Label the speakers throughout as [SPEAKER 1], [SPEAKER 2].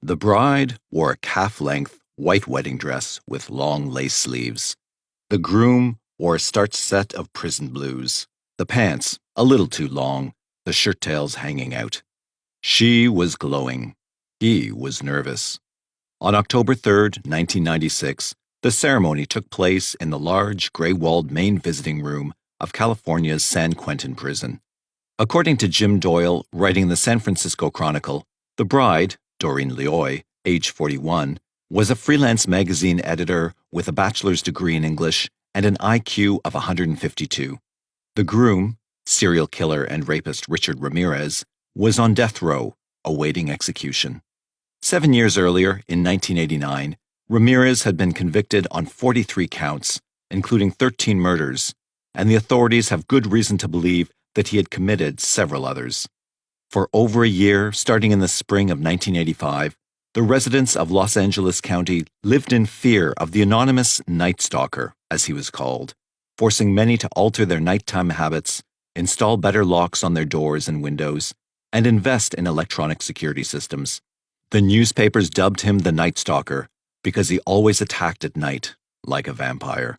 [SPEAKER 1] The bride wore a calf-length white wedding dress with long lace sleeves. The groom wore a starched set of prison blues, the pants a little too long, the shirt tails hanging out. She was glowing. He was nervous. On October 3rd, 1996, the ceremony took place in the large, gray-walled main visiting room of California's San Quentin prison. According to Jim Doyle, writing the San Francisco Chronicle, the bride, Doreen Loy, age 41, was a freelance magazine editor with a bachelor's degree in English and an IQ of 152. The groom, serial killer and rapist Richard Ramirez, was on death row, awaiting execution. 7 years earlier, in 1989, Ramirez had been convicted on 43 counts, including 13 murders, and the authorities have good reason to believe that he had committed several others. For over a year, starting in the spring of 1985, the residents of Los Angeles County lived in fear of the anonymous Night Stalker, as he was called, forcing many to alter their nighttime habits, install better locks on their doors and windows, and invest in electronic security systems. The newspapers dubbed him the Night Stalker because he always attacked at night, like a vampire.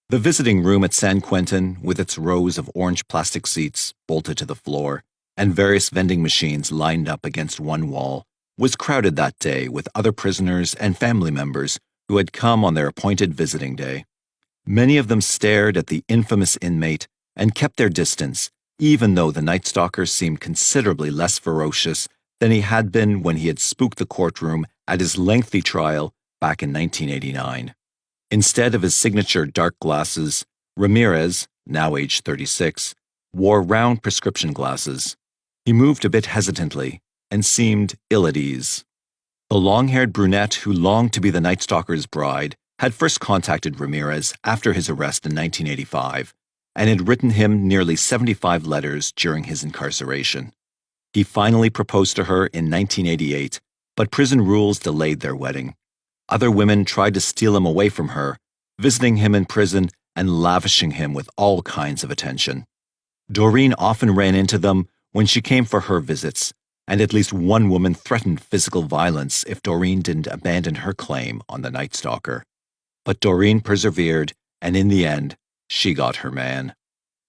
[SPEAKER 1] The visiting room at San Quentin, with its rows of orange plastic seats bolted to the floor and various vending machines lined up against one wall, was crowded that day with other prisoners and family members who had come on their appointed visiting day. Many of them stared at the infamous inmate and kept their distance, even though the Night Stalker seemed considerably less ferocious than he had been when he had spooked the courtroom at his lengthy trial back in 1989. Instead of his signature dark glasses, Ramirez, now aged 36, wore round prescription glasses. He moved a bit hesitantly and seemed ill at ease. The long-haired brunette who longed to be the Night Stalker's bride had first contacted Ramirez after his arrest in 1985 and had written him nearly 75 letters during his incarceration. He finally proposed to her in 1988, but prison rules delayed their wedding. Other women tried to steal him away from her, visiting him in prison and lavishing him with all kinds of attention. Doreen often ran into them when she came for her visits, and at least one woman threatened physical violence if Doreen didn't abandon her claim on the Night Stalker. But Doreen persevered, and in the end, she got her man.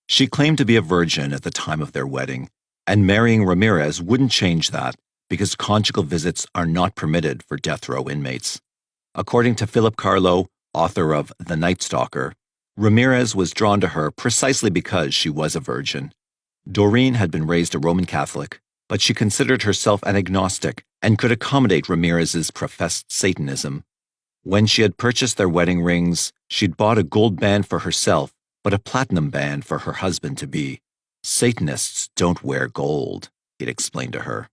[SPEAKER 1] She claimed to be a virgin at the time of their wedding, and marrying Ramirez wouldn't change that because conjugal visits are not permitted for death row inmates. According to Philip Carlo, author of The Night Stalker, Ramirez was drawn to her precisely because she was a virgin. Doreen had been raised a Roman Catholic, but she considered herself an agnostic and could accommodate Ramirez's professed Satanism. When she had purchased their wedding rings, she'd bought a gold band for herself, but a platinum band for her husband-to-be. Satanists don't wear gold, he'd explained to her.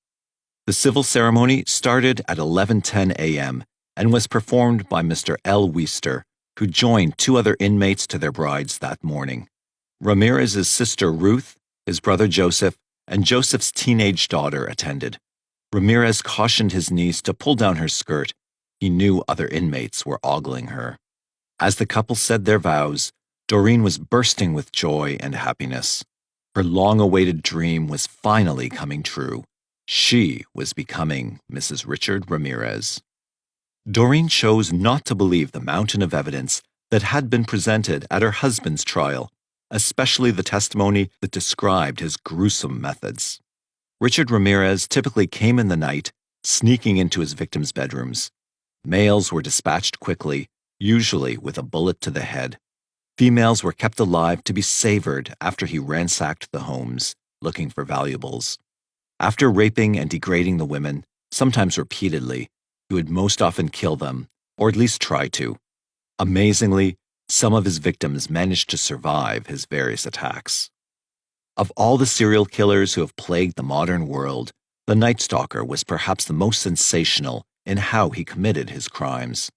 [SPEAKER 1] The civil ceremony started at 11:10 a.m. and was performed by Mr. L. Weister, who joined two other inmates to their brides that morning. Ramirez's sister Ruth, his brother Joseph, and Joseph's teenage daughter attended. Ramirez cautioned his niece to pull down her skirt. He knew other inmates were ogling her. As the couple said their vows, Doreen was bursting with joy and happiness. Her long-awaited dream was finally coming true. She was becoming Mrs. Richard Ramirez. Doreen chose not to believe the mountain of evidence that had been presented at her husband's trial, especially the testimony that described his gruesome methods. Richard Ramirez typically came in the night, sneaking into his victims' bedrooms. Males were dispatched quickly, usually with a bullet to the head. Females were kept alive to be savored after he ransacked the homes, looking for valuables. After raping and degrading the women, sometimes repeatedly, he would most often kill them, or at least try to. Amazingly, some of his victims managed to survive his various attacks. Of all the serial killers who have plagued the modern world, the Night Stalker was perhaps the most sensational in how he committed his crimes.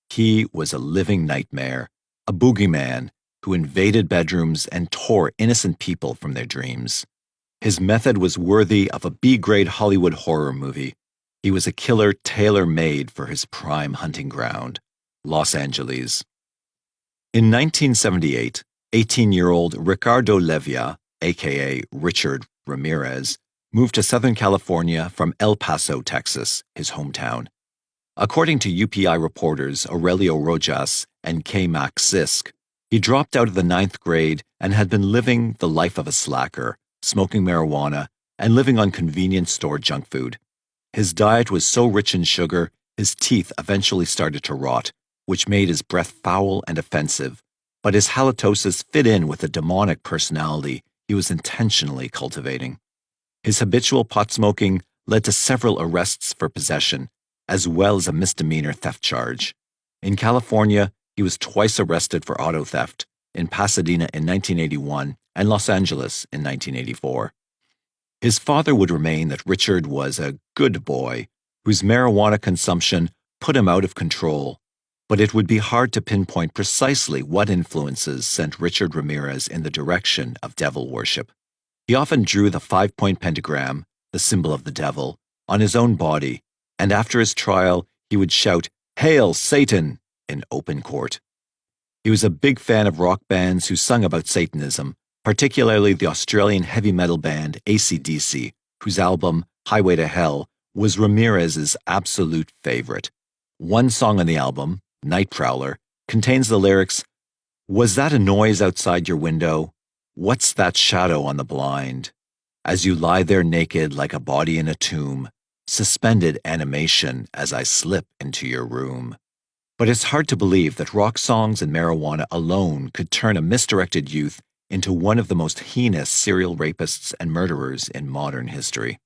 [SPEAKER 1] He was a living nightmare, a boogeyman who invaded bedrooms and tore innocent people from their dreams. His method was worthy of a B-grade Hollywood horror movie. He was a killer tailor-made for his prime hunting ground, Los Angeles. In 1978, 18-year-old Ricardo Leyva, a.k.a. Richard Ramirez, moved to Southern California from El Paso, Texas, his hometown, According to UPI reporters Aurelio Rojas and K. Max Sisk, he dropped out of the 9th grade and had been living the life of a slacker, smoking marijuana and living on convenience store junk food. His diet was so rich in sugar, his teeth eventually started to rot, which made his breath foul and offensive, but his halitosis fit in with the demonic personality he was intentionally cultivating. His habitual pot smoking led to several arrests for possession, as well as a misdemeanor theft charge. In California, he was twice arrested for auto theft, in Pasadena in 1981 and Los Angeles in 1984. His father would remain that Richard was a good boy whose marijuana consumption put him out of control, but it would be hard to pinpoint precisely what influences sent Richard Ramirez in the direction of devil worship. He often drew the 5-point pentagram, the symbol of the devil, on his own body, and after his trial, he would shout, "Hail, Satan!" in open court. He was a big fan of rock bands who sung about Satanism, particularly the Australian heavy metal band AC/DC, whose album, Highway to Hell, was Ramirez's absolute favorite. One song on the album, Night Prowler, contains the lyrics, "Was that a noise outside your window? What's that shadow on the blind? As you lie there naked like a body in a tomb, suspended animation as I slip into your room." But it's hard to believe that rock songs and marijuana alone could turn a misdirected youth into one of the most heinous serial rapists and murderers in modern history.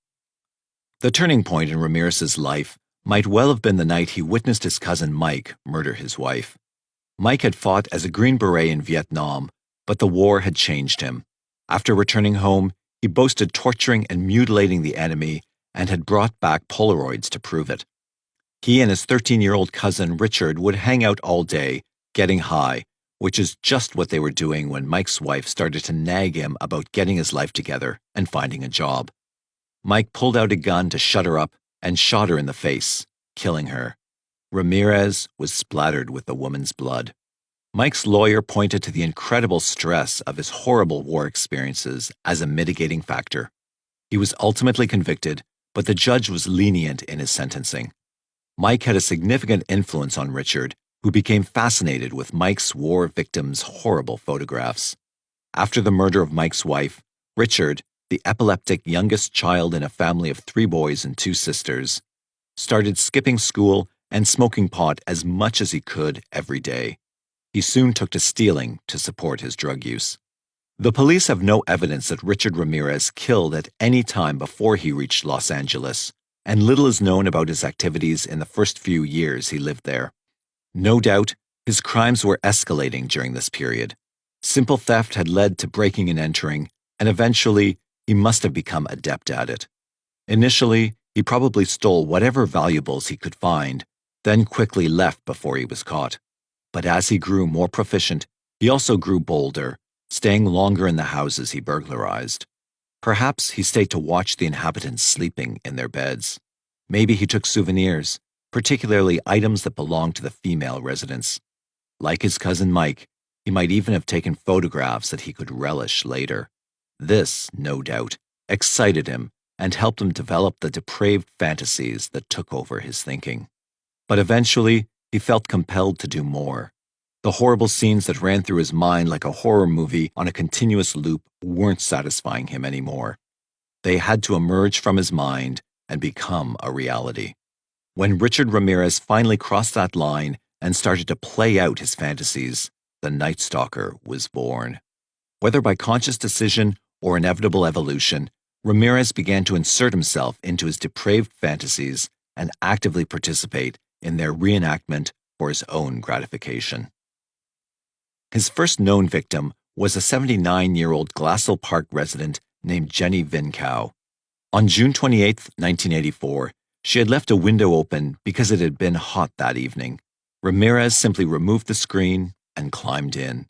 [SPEAKER 1] The turning point in Ramirez's life might well have been the night he witnessed his cousin Mike murder his wife. Mike had fought as a Green Beret in Vietnam, but the war had changed him. After returning home, he boasted torturing and mutilating the enemy and had brought back Polaroids to prove it. He and his 13-year-old cousin Richard would hang out all day, getting high, which is just what they were doing when Mike's wife started to nag him about getting his life together and finding a job. Mike pulled out a gun to shut her up and shot her in the face, killing her. Ramirez was splattered with the woman's blood. Mike's lawyer pointed to the incredible stress of his horrible war experiences as a mitigating factor. He was ultimately convicted, but the judge was lenient in his sentencing. Mike had a significant influence on Richard, who became fascinated with Mike's war victims' horrible photographs. After the murder of Mike's wife, Richard, the epileptic youngest child in a family of 3 boys and 2 sisters, started skipping school and smoking pot as much as he could every day. He soon took to stealing to support his drug use. The police have no evidence that Richard Ramirez killed at any time before he reached Los Angeles, and little is known about his activities in the first few years he lived there. No doubt, his crimes were escalating during this period. Simple theft had led to breaking and entering, and eventually, he must have become adept at it. Initially, he probably stole whatever valuables he could find, then quickly left before he was caught. But as he grew more proficient, he also grew bolder, staying longer in the houses he burglarized. Perhaps he stayed to watch the inhabitants sleeping in their beds. Maybe he took souvenirs, particularly items that belonged to the female residents. Like his cousin Mike, he might even have taken photographs that he could relish later. This, no doubt, excited him and helped him develop the depraved fantasies that took over his thinking. But eventually, he felt compelled to do more. The horrible scenes that ran through his mind like a horror movie on a continuous loop weren't satisfying him anymore. They had to emerge from his mind and become a reality. When Richard Ramirez finally crossed that line and started to play out his fantasies, the Night Stalker was born. Whether by conscious decision or inevitable evolution, Ramirez began to insert himself into his depraved fantasies and actively participate in their reenactment for his own gratification. His first known victim was a 79-year-old Glassell Park resident named Jenny Vincow. On June 28, 1984, she had left a window open because it had been hot that evening. Ramirez simply removed the screen and climbed in.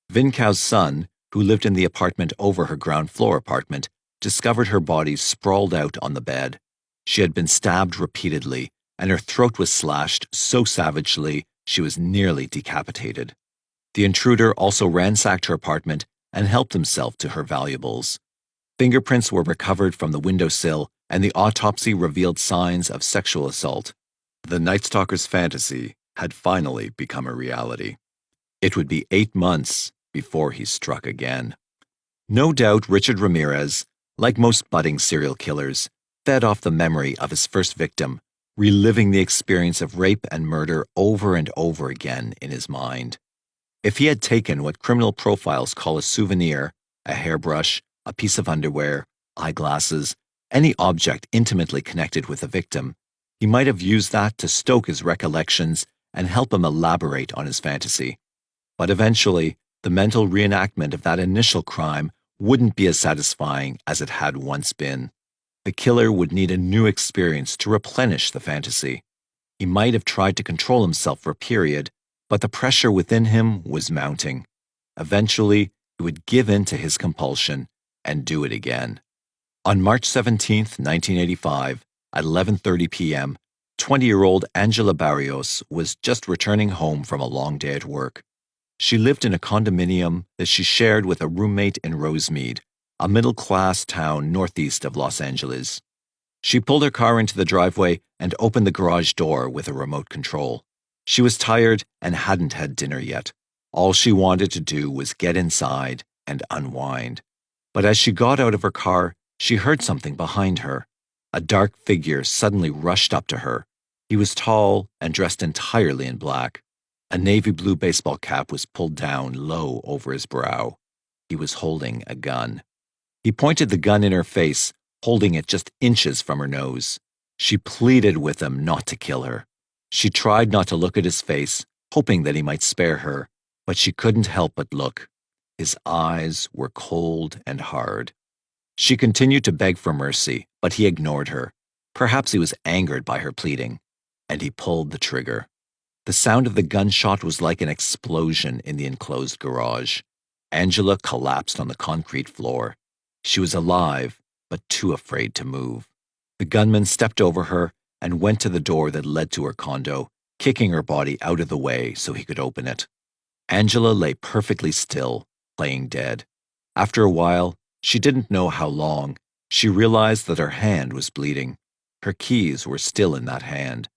[SPEAKER 1] Vincow's son, who lived in the apartment over her ground floor apartment, discovered her body sprawled out on the bed. She had been stabbed repeatedly, and her throat was slashed so savagely she was nearly decapitated. The intruder also ransacked her apartment and helped himself to her valuables. Fingerprints were recovered from the windowsill, and the autopsy revealed signs of sexual assault. The Night Stalker's fantasy had finally become a reality. It would be 8 months before he struck again. No doubt Richard Ramirez, like most budding serial killers, fed off the memory of his first victim, reliving the experience of rape and murder over and over again in his mind. If he had taken what criminal profiles call a souvenir, a hairbrush, a piece of underwear, eyeglasses, any object intimately connected with the victim, he might have used that to stoke his recollections and help him elaborate on his fantasy. But eventually, the mental reenactment of that initial crime wouldn't be as satisfying as it had once been. The killer would need a new experience to replenish the fantasy. He might have tried to control himself for a period, but the pressure within him was mounting. Eventually, he would give in to his compulsion and do it again. On March 17, 1985, at 11:30 p.m., 20-year-old Angela Barrios was just returning home from a long day at work. She lived in a condominium that she shared with a roommate in Rosemead, a middle-class town northeast of Los Angeles. She pulled her car into the driveway and opened the garage door with a remote control. She was tired and hadn't had dinner yet. All she wanted to do was get inside and unwind. But as she got out of her car, she heard something behind her. A dark figure suddenly rushed up to her. He was tall and dressed entirely in black. A navy blue baseball cap was pulled down low over his brow. He was holding a gun. He pointed the gun in her face, holding it just inches from her nose. She pleaded with him not to kill her. She tried not to look at his face, hoping that he might spare her, but she couldn't help but look. His eyes were cold and hard. She continued to beg for mercy, but he ignored her. Perhaps he was angered by her pleading, and he pulled the trigger. The sound of the gunshot was like an explosion in the enclosed garage. Angela collapsed on the concrete floor. She was alive, but too afraid to move. The gunman stepped over her and went to the door that led to her condo, kicking her body out of the way so he could open it. Angela lay perfectly still, playing dead. After a while, she didn't know how long, she realized that her hand was bleeding. Her keys were still in that hand.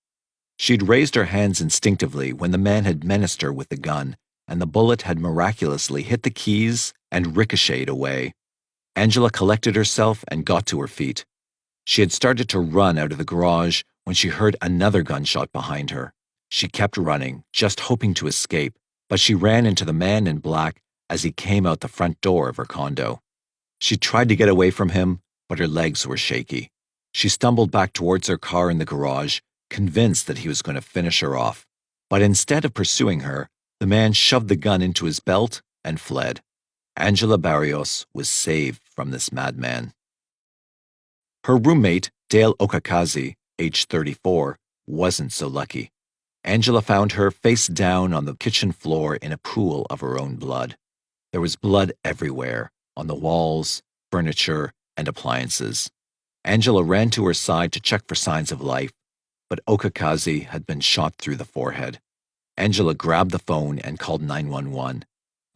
[SPEAKER 1] She'd raised her hands instinctively when the man had menaced her with the gun, and the bullet had miraculously hit the keys and ricocheted away. Angela collected herself and got to her feet. She had started to run out of the garage when she heard another gunshot behind her. She kept running, just hoping to escape, but she ran into the man in black as he came out the front door of her condo. She tried to get away from him, but her legs were shaky. She stumbled back towards her car in the garage, convinced that he was going to finish her off. But instead of pursuing her, the man shoved the gun into his belt and fled. Angela Barrios was saved from this madman. Her roommate, Dale Okakazi, aged 34, wasn't so lucky. Angela found her face down on the kitchen floor in a pool of her own blood. There was blood everywhere, on the walls, furniture, and appliances. Angela ran to her side to check for signs of life, but Okakazi had been shot through the forehead. Angela grabbed the phone and called 911.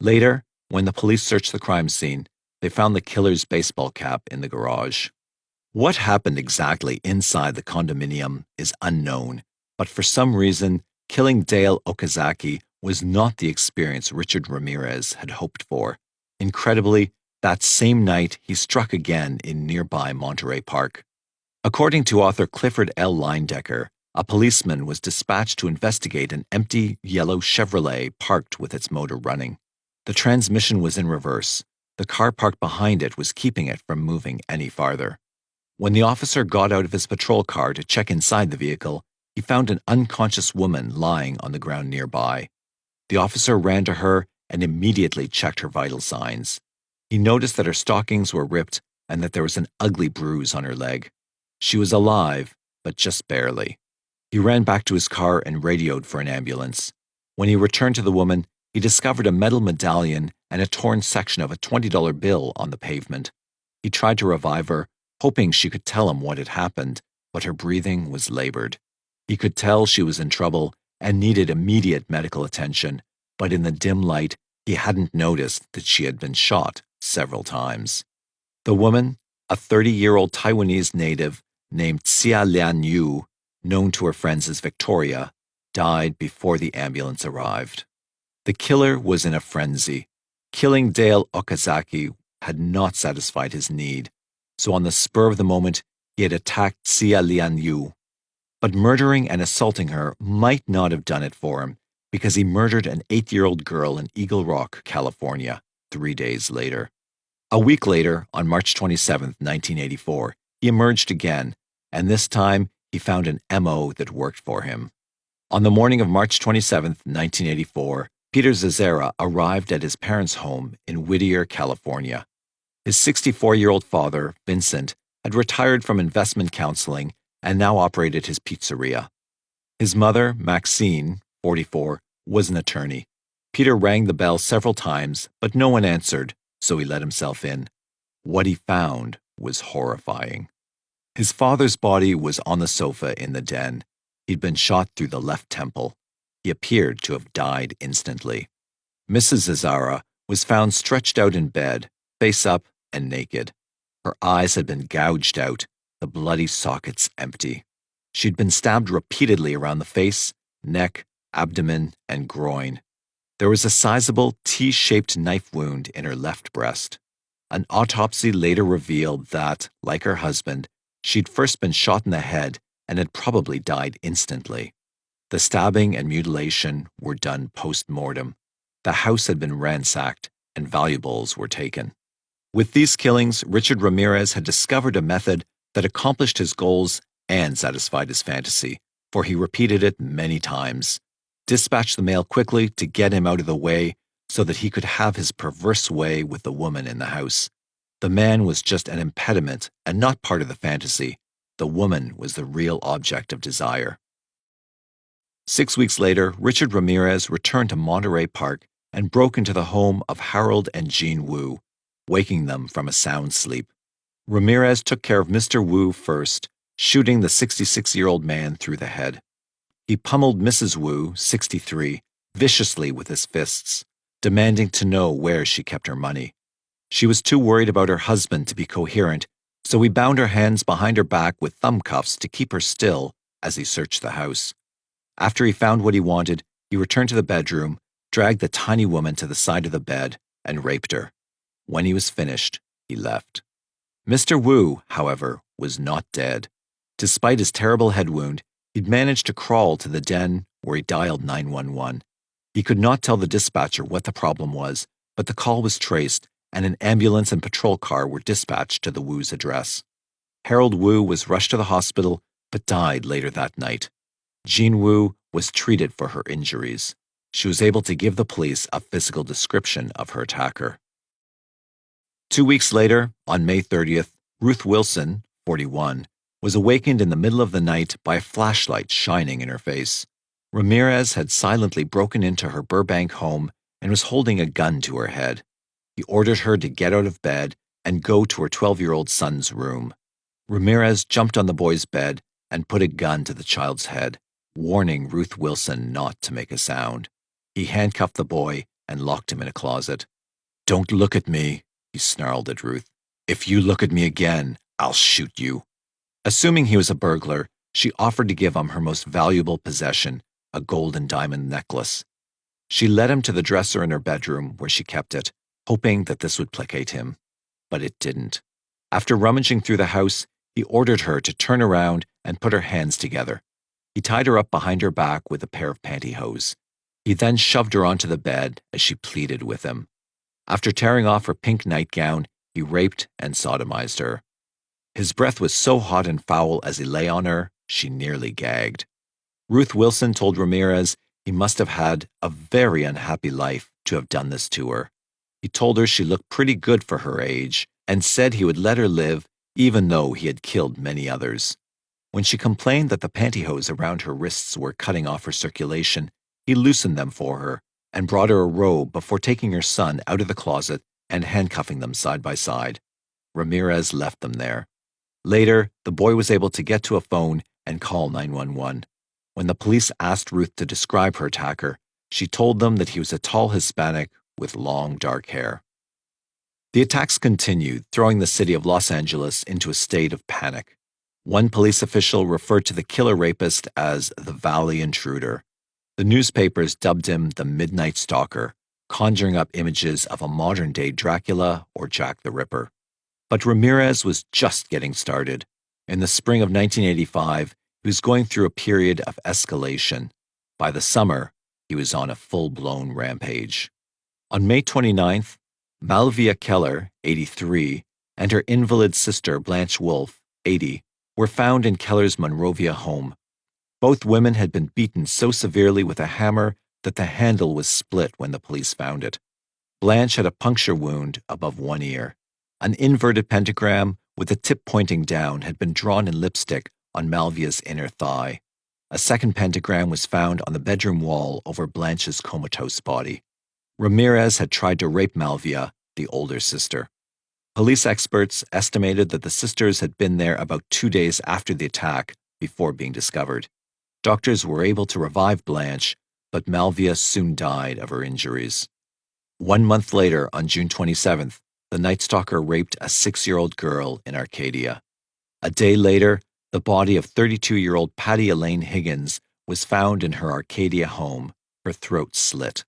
[SPEAKER 1] Later, when the police searched the crime scene, they found the killer's baseball cap in the garage. What happened exactly inside the condominium is unknown, but for some reason, killing Dale Okazaki was not the experience Richard Ramirez had hoped for. Incredibly, that same night, he struck again in nearby Monterey Park. According to author Clifford L. Leindecker, a policeman was dispatched to investigate an empty yellow Chevrolet parked with its motor running. The transmission was in reverse. The car parked behind it was keeping it from moving any farther. When the officer got out of his patrol car to check inside the vehicle, he found an unconscious woman lying on the ground nearby. The officer ran to her and immediately checked her vital signs. He noticed that her stockings were ripped and that there was an ugly bruise on her leg. She was alive, but just barely. He ran back to his car and radioed for an ambulance. When he returned to the woman, he discovered a metal medallion and a torn section of a $20 bill on the pavement. He tried to revive her, hoping she could tell him what had happened, but her breathing was labored. He could tell she was in trouble and needed immediate medical attention, but in the dim light, he hadn't noticed that she had been shot several times. The woman, a 30-year-old Taiwanese native named Xia Lian Yu, known to her friends as Victoria, died before the ambulance arrived. The killer was in a frenzy. Killing Dale Okazaki had not satisfied his need, so on the spur of the moment, he had attacked Xia Lianyu. But murdering and assaulting her might not have done it for him, because he murdered an 8-year-old girl in Eagle Rock, California, 3 days later. A week later, on March 27, 1984, he emerged again, and this time he found an MO that worked for him. On the morning of March 27, 1984, Peter Zazera arrived at his parents' home in Whittier, California. His 64-year-old father, Vincent, had retired from investment counseling and now operated his pizzeria. His mother, Maxine, 44, was an attorney. Peter rang the bell several times, but no one answered, so he let himself in. What he found was horrifying. His father's body was on the sofa in the den. He'd been shot through the left temple. He appeared to have died instantly. Mrs. Zazara was found stretched out in bed, face up and naked. Her eyes had been gouged out, the bloody sockets empty. She'd been stabbed repeatedly around the face, neck, abdomen, and groin. There was a sizable T-shaped knife wound in her left breast. An autopsy later revealed that, like her husband, she'd first been shot in the head and had probably died instantly. The stabbing and mutilation were done post-mortem. The house had been ransacked and valuables were taken. With these killings, Richard Ramirez had discovered a method that accomplished his goals and satisfied his fantasy, for he repeated it many times. Dispatch the mail quickly to get him out of the way so that he could have his perverse way with the woman in the house. The man was just an impediment and not part of the fantasy. The woman was the real object of desire. 6 weeks later, Richard Ramirez returned to Monterey Park and broke into the home of Harold and Jean Wu, waking them from a sound sleep. Ramirez took care of Mr. Wu first, shooting the 66-year-old man through the head. He pummeled Mrs. Wu, 63, viciously with his fists, demanding to know where she kept her money. She was too worried about her husband to be coherent, so he bound her hands behind her back with thumb cuffs to keep her still as he searched the house. After he found what he wanted, he returned to the bedroom, dragged the tiny woman to the side of the bed, and raped her. When he was finished, he left. Mr. Wu, however, was not dead. Despite his terrible head wound, he'd managed to crawl to the den where he dialed 911. He could not tell the dispatcher what the problem was, but the call was traced, and an ambulance and patrol car were dispatched to the Wu's address. Harold Wu was rushed to the hospital, but died later that night. Jean Wu was treated for her injuries. She was able to give the police a physical description of her attacker. 2 weeks later, on May 30th, Ruth Wilson, 41, was awakened in the middle of the night by a flashlight shining in her face. Ramirez had silently broken into her Burbank home and was holding a gun to her head. He ordered her to get out of bed and go to her 12-year-old son's room. Ramirez jumped on the boy's bed and put a gun to the child's head, warning Ruth Wilson not to make a sound. He handcuffed the boy and locked him in a closet. "Don't look at me," he snarled at Ruth. "If you look at me again, I'll shoot you." Assuming he was a burglar, she offered to give him her most valuable possession, a gold and diamond necklace. She led him to the dresser in her bedroom where she kept it, hoping that this would placate him. But it didn't. After rummaging through the house, he ordered her to turn around and put her hands together. He tied her up behind her back with a pair of pantyhose. He then shoved her onto the bed as she pleaded with him. After tearing off her pink nightgown, he raped and sodomized her. His breath was so hot and foul as he lay on her, she nearly gagged. Ruth Wilson told Ramirez he must have had a very unhappy life to have done this to her. He told her she looked pretty good for her age and said he would let her live even though he had killed many others. When she complained that the pantyhose around her wrists were cutting off her circulation, he loosened them for her and brought her a robe before taking her son out of the closet and handcuffing them side by side. Ramirez left them there. Later, the boy was able to get to a phone and call 911. When the police asked Ruth to describe her attacker, she told them that he was a tall Hispanic with long, dark hair. The attacks continued, throwing the city of Los Angeles into a state of panic. One police official referred to the killer rapist as the Valley Intruder. The newspapers dubbed him the Midnight Stalker, conjuring up images of a modern-day Dracula or Jack the Ripper. But Ramirez was just getting started. In the spring of 1985, he was going through a period of escalation. By the summer, he was on a full-blown rampage. On May 29th, Malvia Keller, 83, and her invalid sister Blanche Wolfe, 80, were found in Keller's Monrovia home. Both women had been beaten so severely with a hammer that the handle was split when the police found it. Blanche had a puncture wound above one ear. An inverted pentagram with the tip pointing down had been drawn in lipstick on Malvia's inner thigh. A second pentagram was found on the bedroom wall over Blanche's comatose body. Ramirez had tried to rape Malvia, the older sister. Police experts estimated that the sisters had been there about 2 days after the attack before being discovered. Doctors were able to revive Blanche, but Malvia soon died of her injuries. 1 month later, on June 27th, the Night Stalker raped a 6-year-old girl in Arcadia. A day later, the body of 32-year-old Patty Elaine Higgins was found in her Arcadia home, her throat slit.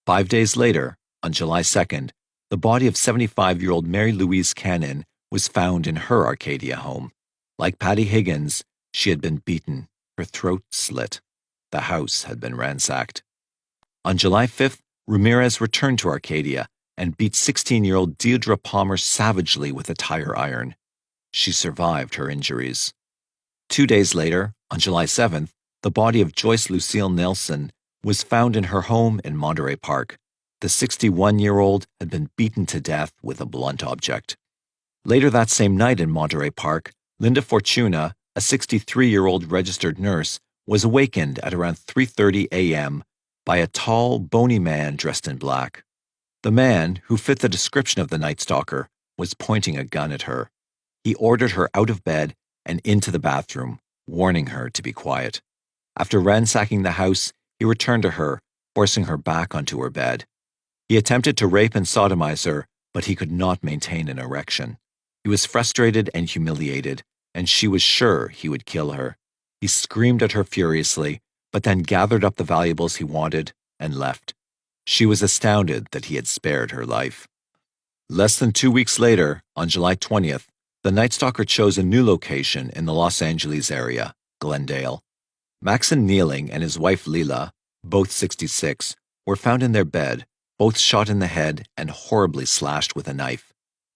[SPEAKER 1] 5 days later, on July 2nd, the body of 75-year-old Mary Louise Cannon was found in her Arcadia home. Like Patty Higgins, she had been beaten, her throat slit. The house had been ransacked. On July 5th, Ramirez returned to Arcadia and beat 16-year-old Deirdre Palmer savagely with a tire iron. She survived her injuries. 2 days later, on July 7th, the body of Joyce Lucille Nelson was found in her home in Monterey Park. The 61-year-old had been beaten to death with a blunt object. Later that same night in Monterey Park, Linda Fortuna, a 63-year-old registered nurse, was awakened at around 3:30 a.m. by a tall, bony man dressed in black. The man, who fit the description of the Night Stalker, was pointing a gun at her. He ordered her out of bed and into the bathroom, warning her to be quiet. After ransacking the house, he returned to her, forcing her back onto her bed. He attempted to rape and sodomize her, but he could not maintain an erection. He was frustrated and humiliated, and she was sure he would kill her. He screamed at her furiously, but then gathered up the valuables he wanted and left. She was astounded that he had spared her life. Less than 2 weeks later, on July 20th, the Night Stalker chose a new location in the Los Angeles area, Glendale. Maxon Nealing and his wife Leila, both 66, were found in their bed, both shot in the head and horribly slashed with a knife.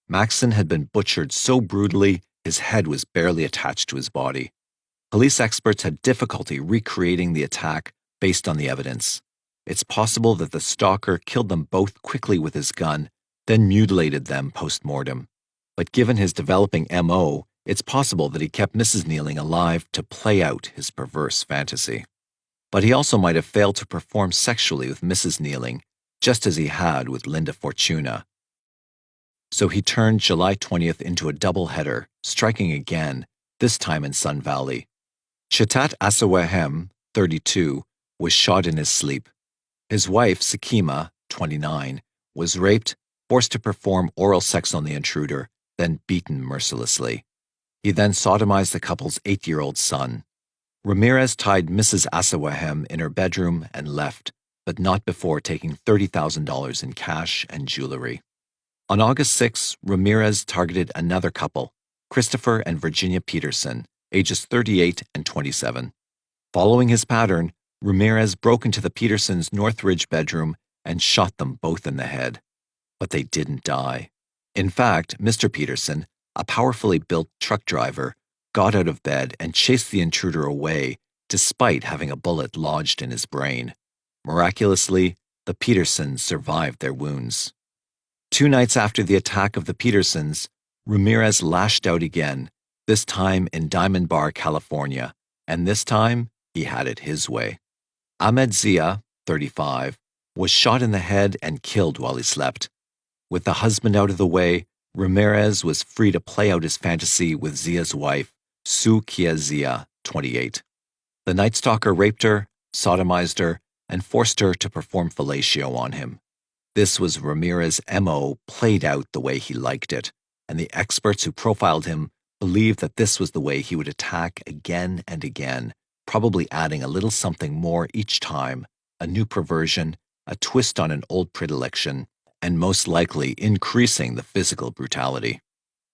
[SPEAKER 1] Maxon had been butchered so brutally his head was barely attached to his body. Police experts had difficulty recreating the attack based on the evidence. It's possible that the stalker killed them both quickly with his gun, then mutilated them post-mortem. But given his developing M.O., it's possible that he kept Mrs. Nealing alive to play out his perverse fantasy. But he also might have failed to perform sexually with Mrs. Nealing, just as he had with Linda Fortuna. So he turned July 20th into a doubleheader, striking again, this time in Sun Valley. Chetat Asawahem, 32, was shot in his sleep. His wife, Sakima, 29, was raped, forced to perform oral sex on the intruder, then beaten mercilessly. He then sodomized the couple's 8-year-old son. Ramirez tied Mrs. Asawahem in her bedroom and left, but not before taking $30,000 in cash and jewelry. On August 6, Ramirez targeted another couple, Christopher and Virginia Peterson, ages 38 and 27. Following his pattern, Ramirez broke into the Petersons' Northridge bedroom and shot them both in the head. But they didn't die. In fact, Mr. Peterson, a powerfully built truck driver, got out of bed and chased the intruder away despite having a bullet lodged in his brain. Miraculously, the Petersons survived their wounds. 2 nights after the attack of the Petersons, Ramirez lashed out again, this time in Diamond Bar, California, and this time he had it his way. Ahmed Zia, 35, was shot in the head and killed while he slept. With the husband out of the way, Ramirez was free to play out his fantasy with Zia's wife, Sue Kia Zia, 28. The Night Stalker raped her, sodomized her, and forced her to perform fellatio on him. This was Ramirez's M.O. played out the way he liked it, and the experts who profiled him believed that this was the way he would attack again and again, probably adding a little something more each time, a new perversion, a twist on an old predilection, and most likely increasing the physical brutality.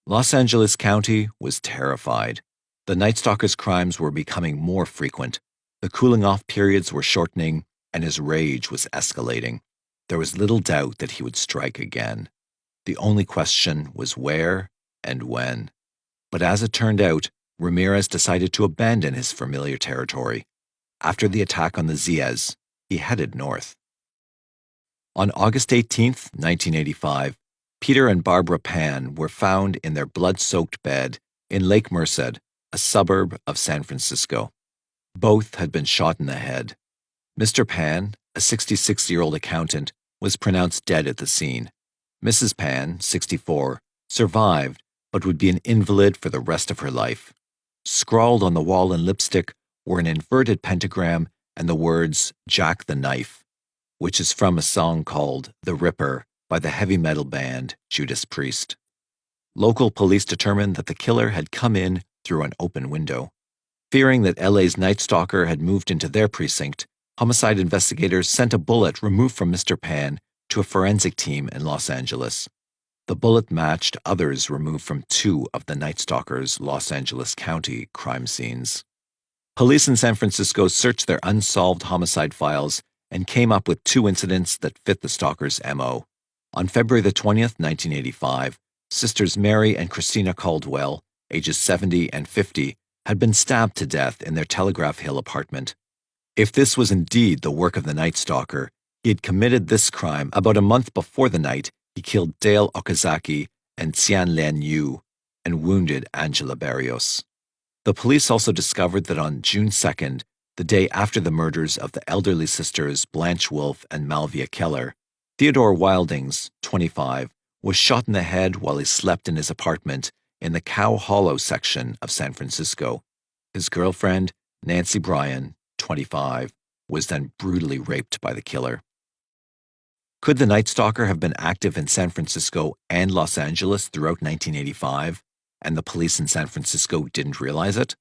[SPEAKER 1] Los Angeles County was terrified. The Night Stalker's crimes were becoming more frequent. The cooling-off periods were shortening, and his rage was escalating. There was little doubt that he would strike again. The only question was where and when. But as it turned out, Ramirez decided to abandon his familiar territory. After the attack on the Zias, he headed north. On August 18, 1985, Peter and Barbara Pan were found in their blood-soaked bed in Lake Merced, a suburb of San Francisco. Both had been shot in the head. Mr. Pan, a 66-year-old accountant, was pronounced dead at the scene. Mrs. Pan, 64, survived but would be an invalid for the rest of her life. Scrawled on the wall in lipstick were an inverted pentagram and the words "Jack the Knife," which is from a song called "The Ripper" by the heavy metal band Judas Priest. Local police determined that the killer had come in through an open window. Fearing that LA's Night Stalker had moved into their precinct, homicide investigators sent a bullet removed from Mr. Pan to a forensic team in Los Angeles. The bullet matched others removed from two of the Night Stalker's Los Angeles County crime scenes. Police in San Francisco searched their unsolved homicide files and came up with two incidents that fit the stalker's MO. On February the 20th, 1985, sisters Mary and Christina Caldwell, ages 70 and 50, had been stabbed to death in their Telegraph Hill apartment. If this was indeed the work of the Night Stalker, he had committed this crime about a month before the night he killed Dale Okazaki and Xian Lian Yu and wounded Angela Barrios. The police also discovered that on June 2nd, the day after the murders of the elderly sisters Blanche Wolfe and Malvia Keller, Theodore Wildings, 25, was shot in the head while he slept in his apartment in the Cow Hollow section of San Francisco. His girlfriend, Nancy Bryan, 25, was then brutally raped by the killer. Could the Night Stalker have been active in San Francisco and Los Angeles throughout 1985, and the police in San Francisco didn't realize it?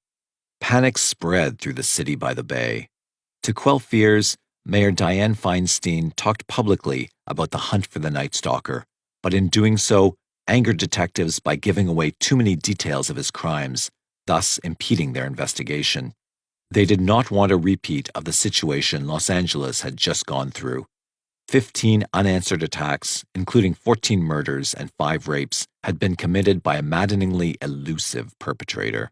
[SPEAKER 1] Panic spread through the city by the bay. To quell fears, Mayor Dianne Feinstein talked publicly about the hunt for the Night Stalker, but in doing so, angered detectives by giving away too many details of his crimes, thus impeding their investigation. They did not want a repeat of the situation Los Angeles had just gone through. 15 unanswered attacks, including 14 murders and 5 rapes, had been committed by a maddeningly elusive perpetrator.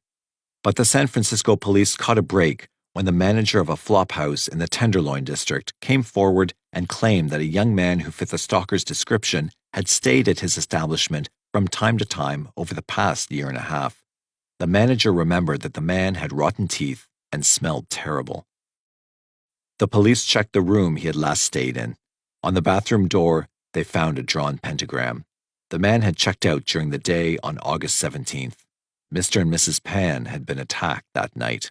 [SPEAKER 1] But the San Francisco police caught a break when the manager of a flophouse in the Tenderloin district came forward and claimed that a young man who fit the stalker's description had stayed at his establishment from time to time over the past year and a half. The manager remembered that the man had rotten teeth and smelled terrible. The police checked the room he had last stayed in. On the bathroom door, they found a drawn pentagram. The man had checked out during the day on August 17th. Mr. and Mrs. Pan had been attacked that night.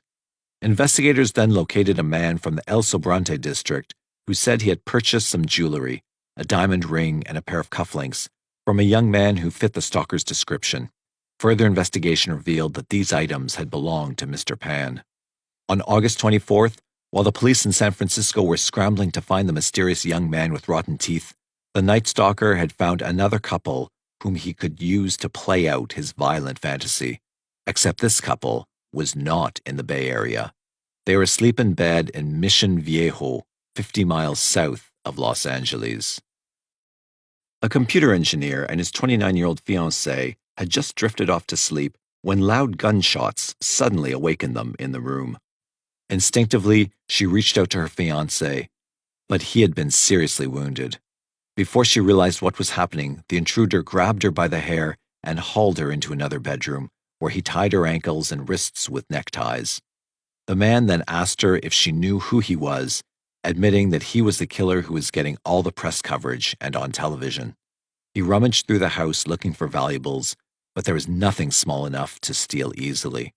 [SPEAKER 1] Investigators then located a man from the El Sobrante district who said he had purchased some jewelry, a diamond ring and a pair of cufflinks, from a young man who fit the stalker's description. Further investigation revealed that these items had belonged to Mr. Pan. On August 24th, while the police in San Francisco were scrambling to find the mysterious young man with rotten teeth, the Night Stalker had found another couple whom he could use to play out his violent fantasy. Except this couple was not in the Bay Area. They were asleep in bed in Mission Viejo, 50 miles south of Los Angeles. A computer engineer and his 29-year-old fiancée had just drifted off to sleep when loud gunshots suddenly awakened them in the room. Instinctively, she reached out to her fiancé, but he had been seriously wounded. Before she realized what was happening, the intruder grabbed her by the hair and hauled her into another bedroom, where he tied her ankles and wrists with neckties. The man then asked her if she knew who he was, admitting that he was the killer who was getting all the press coverage and on television. He rummaged through the house looking for valuables, but there was nothing small enough to steal easily.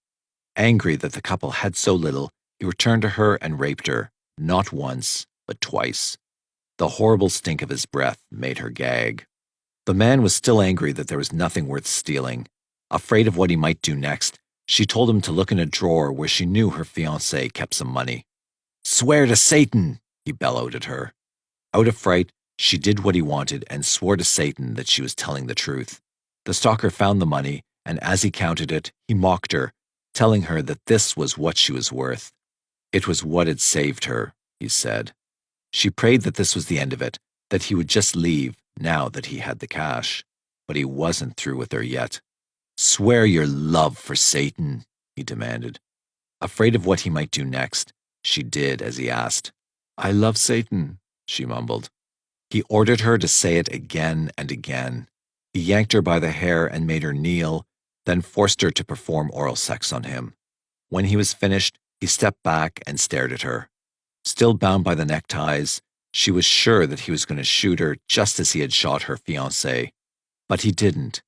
[SPEAKER 1] Angry that the couple had so little, he returned to her and raped her, not once, but twice. The horrible stink of his breath made her gag. The man was still angry that there was nothing worth stealing. Afraid of what he might do next, she told him to look in a drawer where she knew her fiancé kept some money. "Swear to Satan!" he bellowed at her. Out of fright, she did what he wanted and swore to Satan that she was telling the truth. The stalker found the money, and as he counted it, he mocked her, telling her that this was what she was worth. It was what had saved her, he said. She prayed that this was the end of it, that he would just leave now that he had the cash. But he wasn't through with her yet. "Swear your love for Satan," he demanded. Afraid of what he might do next, she did as he asked. "I love Satan," she mumbled. He ordered her to say it again and again. He yanked her by the hair and made her kneel, then forced her to perform oral sex on him. When he was finished, he stepped back and stared at her. Still bound by the neckties, she was sure that he was going to shoot her just as he had shot her fiancé. But he didn't.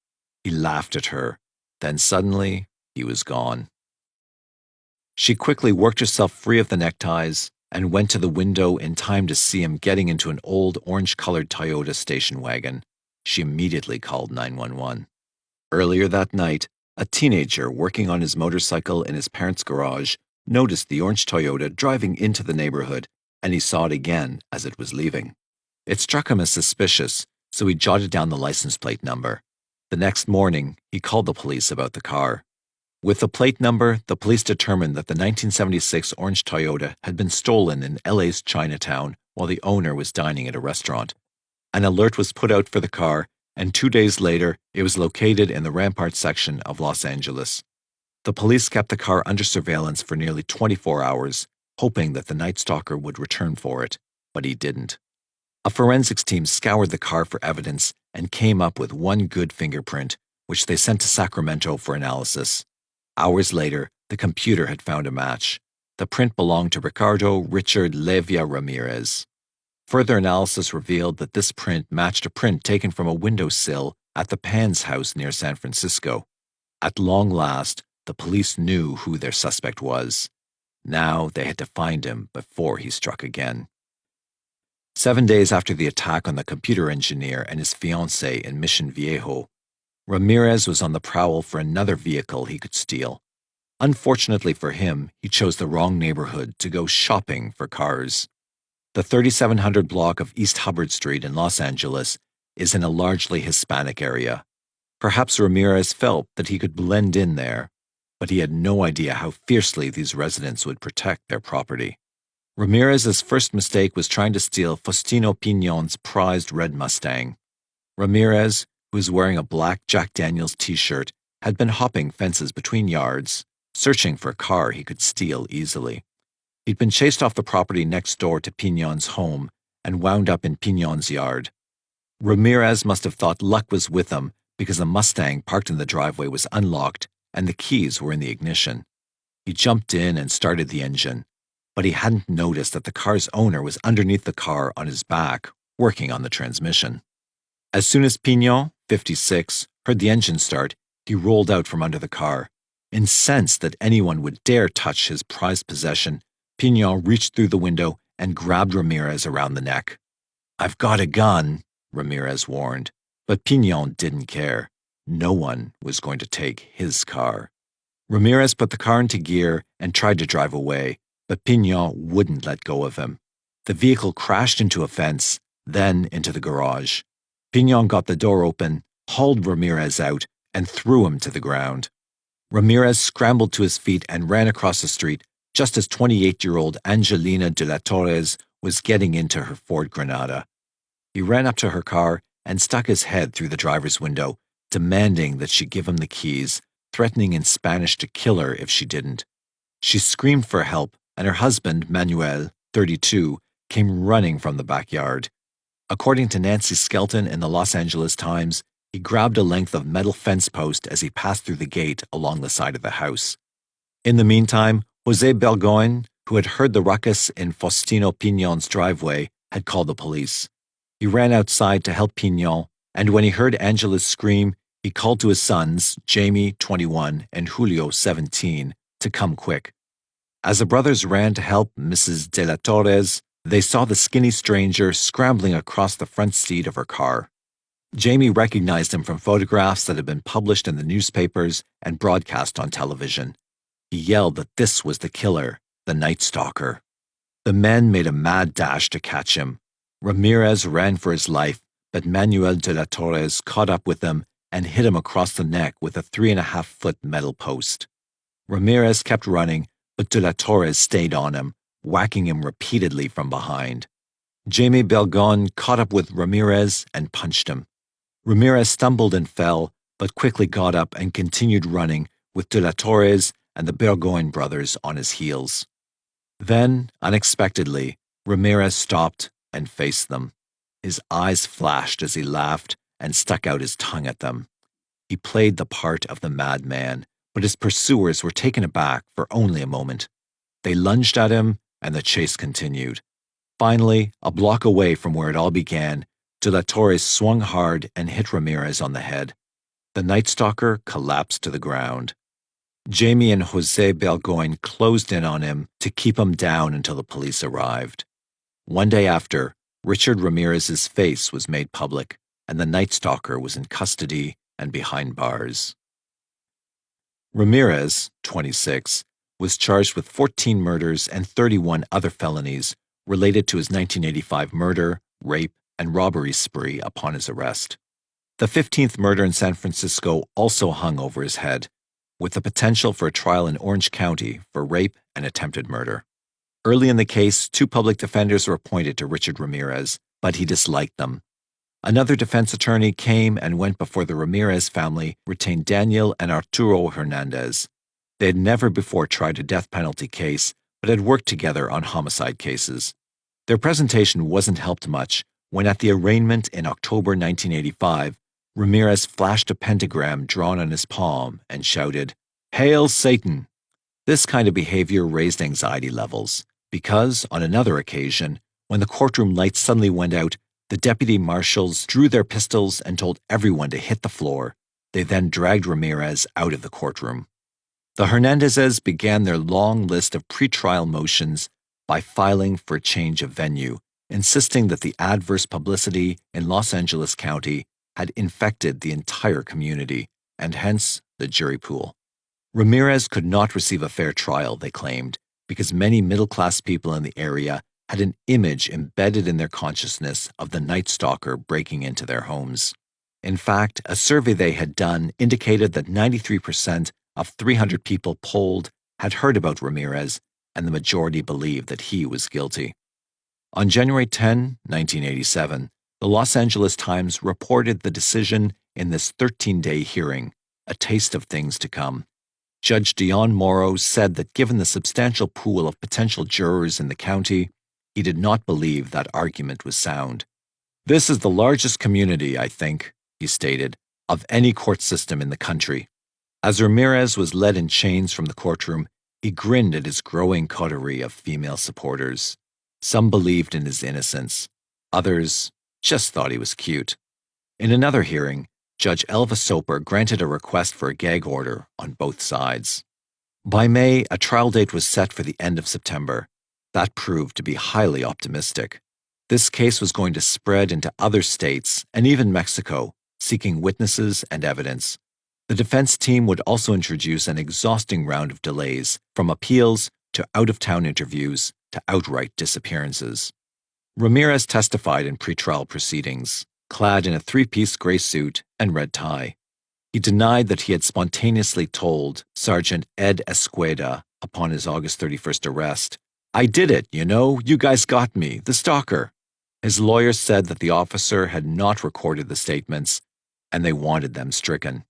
[SPEAKER 1] He laughed at her. Then suddenly, he was gone. She quickly worked herself free of the neckties and went to the window in time to see him getting into an old orange-colored Toyota station wagon. She immediately called 911. Earlier that night, a teenager working on his motorcycle in his parents' garage noticed the orange Toyota driving into the neighborhood, and he saw it again as it was leaving. It struck him as suspicious, so he jotted down the license plate number. The next morning, he called the police about the car. With the plate number, the police determined that the 1976 orange Toyota had been stolen in LA's Chinatown while the owner was dining at a restaurant. An alert was put out for the car, and 2 days later, it was located in the Rampart section of Los Angeles. The police kept the car under surveillance for nearly 24 hours, hoping that the Night Stalker would return for it, but he didn't. A forensics team scoured the car for evidence and came up with one good fingerprint, which they sent to Sacramento for analysis. Hours later, the computer had found a match. The print belonged to Ricardo Richard Leyva Ramirez. Further analysis revealed that this print matched a print taken from a windowsill at the Pan's house near San Francisco. At long last, the police knew who their suspect was. Now they had to find him before he struck again. 7 days after the attack on the computer engineer and his fiancée in Mission Viejo, Ramirez was on the prowl for another vehicle he could steal. Unfortunately for him, he chose the wrong neighborhood to go shopping for cars. The 3700 block of East Hubbard Street in Los Angeles is in a largely Hispanic area. Perhaps Ramirez felt that he could blend in there, but he had no idea how fiercely these residents would protect their property. Ramirez's first mistake was trying to steal Faustino Piñon's prized red Mustang. Ramirez, who was wearing a black Jack Daniels t-shirt, had been hopping fences between yards, searching for a car he could steal easily. He'd been chased off the property next door to Piñon's home and wound up in Piñon's yard. Ramirez must have thought luck was with him because the Mustang parked in the driveway was unlocked and the keys were in the ignition. He jumped in and started the engine, but he hadn't noticed that the car's owner was underneath the car on his back, working on the transmission. As soon as Piñon, 56, heard the engine start, he rolled out from under the car. Incensed that anyone would dare touch his prized possession, Piñon reached through the window and grabbed Ramirez around the neck. "I've got a gun," Ramirez warned, but Piñon didn't care. No one was going to take his car. Ramirez put the car into gear and tried to drive away, but Piñon wouldn't let go of him. The vehicle crashed into a fence, then into the garage. Piñon got the door open, hauled Ramirez out, and threw him to the ground. Ramirez scrambled to his feet and ran across the street just as 28-year-old Angelina de la Torres was getting into her Ford Granada. He ran up to her car and stuck his head through the driver's window, demanding that she give him the keys, threatening in Spanish to kill her if she didn't. She screamed for help, and her husband, Manuel, 32, came running from the backyard. According to Nancy Skelton in the Los Angeles Times, he grabbed a length of metal fence post as he passed through the gate along the side of the house. In the meantime, José Burgoyne, who had heard the ruckus in Faustino Piñon's driveway, had called the police. He ran outside to help Piñon, and when he heard Angela's scream, he called to his sons, Jamie, 21, and Julio, 17, to come quick. As the brothers ran to help Mrs. de la Torres, they saw the skinny stranger scrambling across the front seat of her car. Jamie recognized him from photographs that had been published in the newspapers and broadcast on television. He yelled that this was the killer, the Night Stalker. The men made a mad dash to catch him. Ramirez ran for his life, but Manuel de la Torres caught up with him and hit him across the neck with a 3.5-foot metal post. Ramirez kept running, but de la Torres stayed on him, whacking him repeatedly from behind. Jamie Belgon caught up with Ramirez and punched him. Ramirez stumbled and fell, but quickly got up and continued running with de la Torres and the Burgoyne brothers on his heels. Then, unexpectedly, Ramirez stopped and faced them. His eyes flashed as he laughed and stuck out his tongue at them. He played the part of the madman, but his pursuers were taken aback for only a moment. They lunged at him, and the chase continued. Finally, a block away from where it all began, de la Torres swung hard and hit Ramirez on the head. The Night Stalker collapsed to the ground. Jamie and Jose Burgoyne closed in on him to keep him down until the police arrived. One day after, Richard Ramirez's face was made public, and the Night Stalker was in custody and behind bars. Ramirez, 26, was charged with 14 murders and 31 other felonies related to his 1985 murder, rape, and robbery spree upon his arrest. The 15th murder in San Francisco also hung over his head, with the potential for a trial in Orange County for rape and attempted murder. Early in the case, 2 public defenders were appointed to Richard Ramirez, but he disliked them. Another defense attorney came and went before the Ramirez family retained Daniel and Arturo Hernandez. They had never before tried a death penalty case, but had worked together on homicide cases. Their presentation wasn't helped much when at the arraignment in October 1985, Ramirez flashed a pentagram drawn on his palm and shouted, "Hail Satan!" This kind of behavior raised anxiety levels, because, on another occasion, when the courtroom lights suddenly went out, the deputy marshals drew their pistols and told everyone to hit the floor. They then dragged Ramirez out of the courtroom. The Hernandezes began their long list of pretrial motions by filing for a change of venue, insisting that the adverse publicity in Los Angeles County had infected the entire community, and hence the jury pool. Ramirez could not receive a fair trial, they claimed, because many middle-class people in the area had an image embedded in their consciousness of the Night Stalker breaking into their homes. In fact, a survey they had done indicated that 93% of 300 people polled had heard about Ramirez, and the majority believed that he was guilty. On January 10, 1987, the Los Angeles Times reported the decision in this 13-day hearing, a taste of things to come. Judge Dion Morrow said that given the substantial pool of potential jurors in the county, he did not believe that argument was sound. "This is the largest community, I think," he stated, "of any court system in the country." As Ramirez was led in chains from the courtroom, he grinned at his growing coterie of female supporters. Some believed in his innocence. Others just thought he was cute. In another hearing, Judge Elva Soper granted a request for a gag order on both sides. By May, a trial date was set for the end of September. That proved to be highly optimistic. This case was going to spread into other states and even Mexico, seeking witnesses and evidence. The defense team would also introduce an exhausting round of delays, from appeals to out-of-town interviews to outright disappearances. Ramirez testified in pretrial proceedings, clad in a 3-piece gray suit and red tie. He denied that he had spontaneously told Sergeant Ed Escueda upon his August 31st arrest, "I did it, you guys got me, the stalker." His lawyers said that the officer had not recorded the statements, and they wanted them stricken.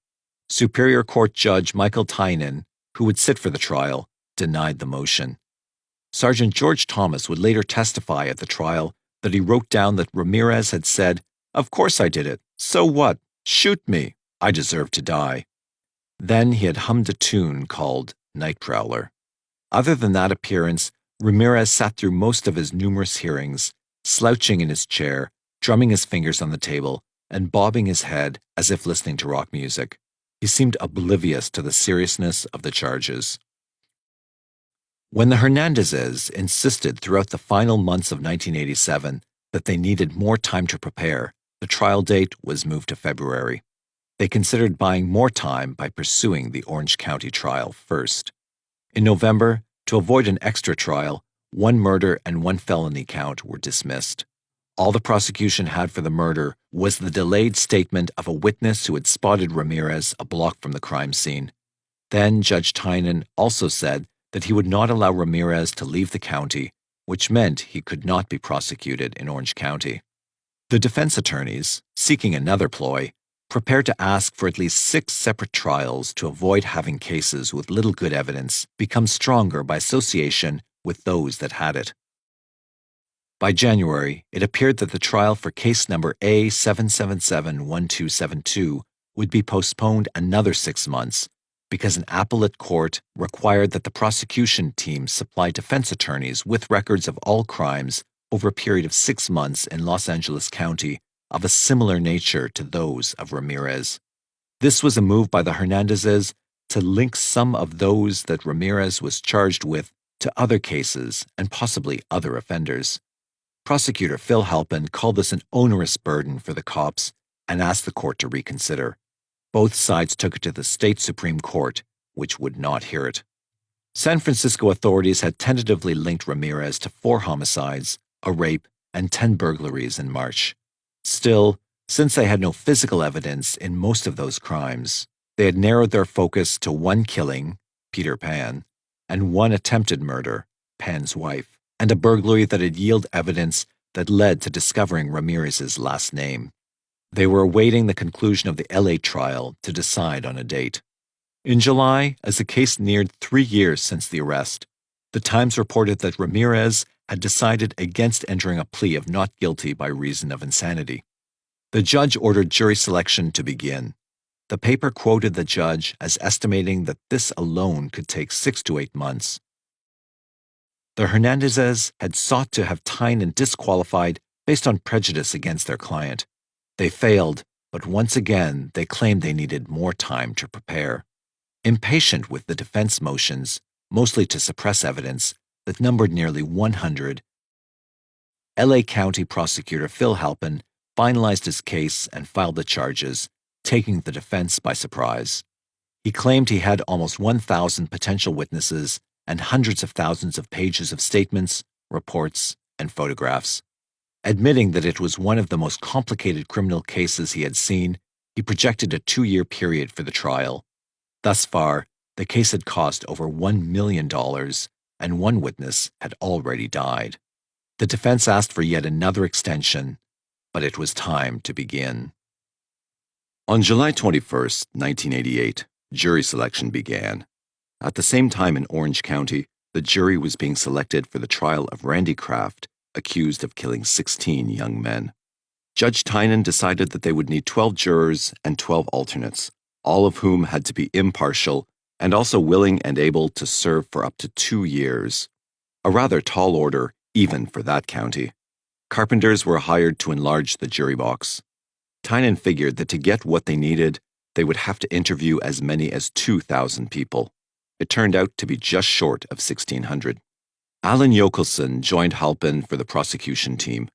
[SPEAKER 1] Superior Court Judge Michael Tynan, who would sit for the trial, denied the motion. Sergeant George Thomas would later testify at the trial that he wrote down that Ramirez had said, "Of course I did it. So what? Shoot me. I deserve to die." Then he had hummed a tune called Night Prowler. Other than that appearance, Ramirez sat through most of his numerous hearings, slouching in his chair, drumming his fingers on the table, and bobbing his head as if listening to rock music. He seemed oblivious to the seriousness of the charges. When the Hernandezes insisted throughout the final months of 1987 that they needed more time to prepare, The trial date was moved to February. They considered buying more time by pursuing the Orange County trial first. In November, to avoid an extra trial, one murder and one felony count were dismissed. All the prosecution had for the murder was the delayed statement of a witness who had spotted Ramirez a block from the crime scene. Then Judge Tynan also said that he would not allow Ramirez to leave the county, which meant he could not be prosecuted in Orange County. The defense attorneys, seeking another ploy, prepared to ask for at least 6 separate trials to avoid having cases with little good evidence become stronger by association with those that had it. By January, it appeared that the trial for case number A7771272 would be postponed another 6 months because an appellate court required that the prosecution team supply defense attorneys with records of all crimes over a period of 6 months in Los Angeles County of a similar nature to those of Ramirez. This was a move by the Hernandezes to link some of those that Ramirez was charged with to other cases and possibly other offenders. Prosecutor Phil Halpin called this an onerous burden for the cops and asked the court to reconsider. Both sides took it to the state Supreme Court, which would not hear it. San Francisco authorities had tentatively linked Ramirez to 4 homicides, a rape, and 10 burglaries in March. Still, since they had no physical evidence in most of those crimes, they had narrowed their focus to 1 killing, Peter Pan, and 1 attempted murder, Pan's wife, and a burglary that had yielded evidence that led to discovering Ramirez's last name. They were awaiting the conclusion of the LA trial to decide on a date. In July, as the case neared 3 years since the arrest, the Times reported that Ramirez had decided against entering a plea of not guilty by reason of insanity. The judge ordered jury selection to begin. The paper quoted the judge as estimating that this alone could take 6 to 8 months. The Hernandezes had sought to have Tynan disqualified based on prejudice against their client. They failed, but once again they claimed they needed more time to prepare. Impatient with the defense motions, mostly to suppress evidence that numbered nearly 100, LA County Prosecutor Phil Halpin finalized his case and filed the charges, taking the defense by surprise. He claimed he had almost 1,000 potential witnesses and hundreds of thousands of pages of statements, reports, and photographs. Admitting that it was one of the most complicated criminal cases he had seen, he projected a 2-year period for the trial. Thus far, the case had cost over $1 million, and 1 witness had already died. The defense asked for yet another extension, but it was time to begin. On July 21, 1988, jury selection began. At the same time in Orange County, the jury was being selected for the trial of Randy Kraft, accused of killing 16 young men. Judge Tynan decided that they would need 12 jurors and 12 alternates, all of whom had to be impartial and also willing and able to serve for up to 2 years. A rather tall order, even for that county. Carpenters were hired to enlarge the jury box. Tynan figured that to get what they needed, they would have to interview as many as 2,000 people. It turned out to be just short of 1,600. Alan Jokelson joined Halpin for the prosecution team.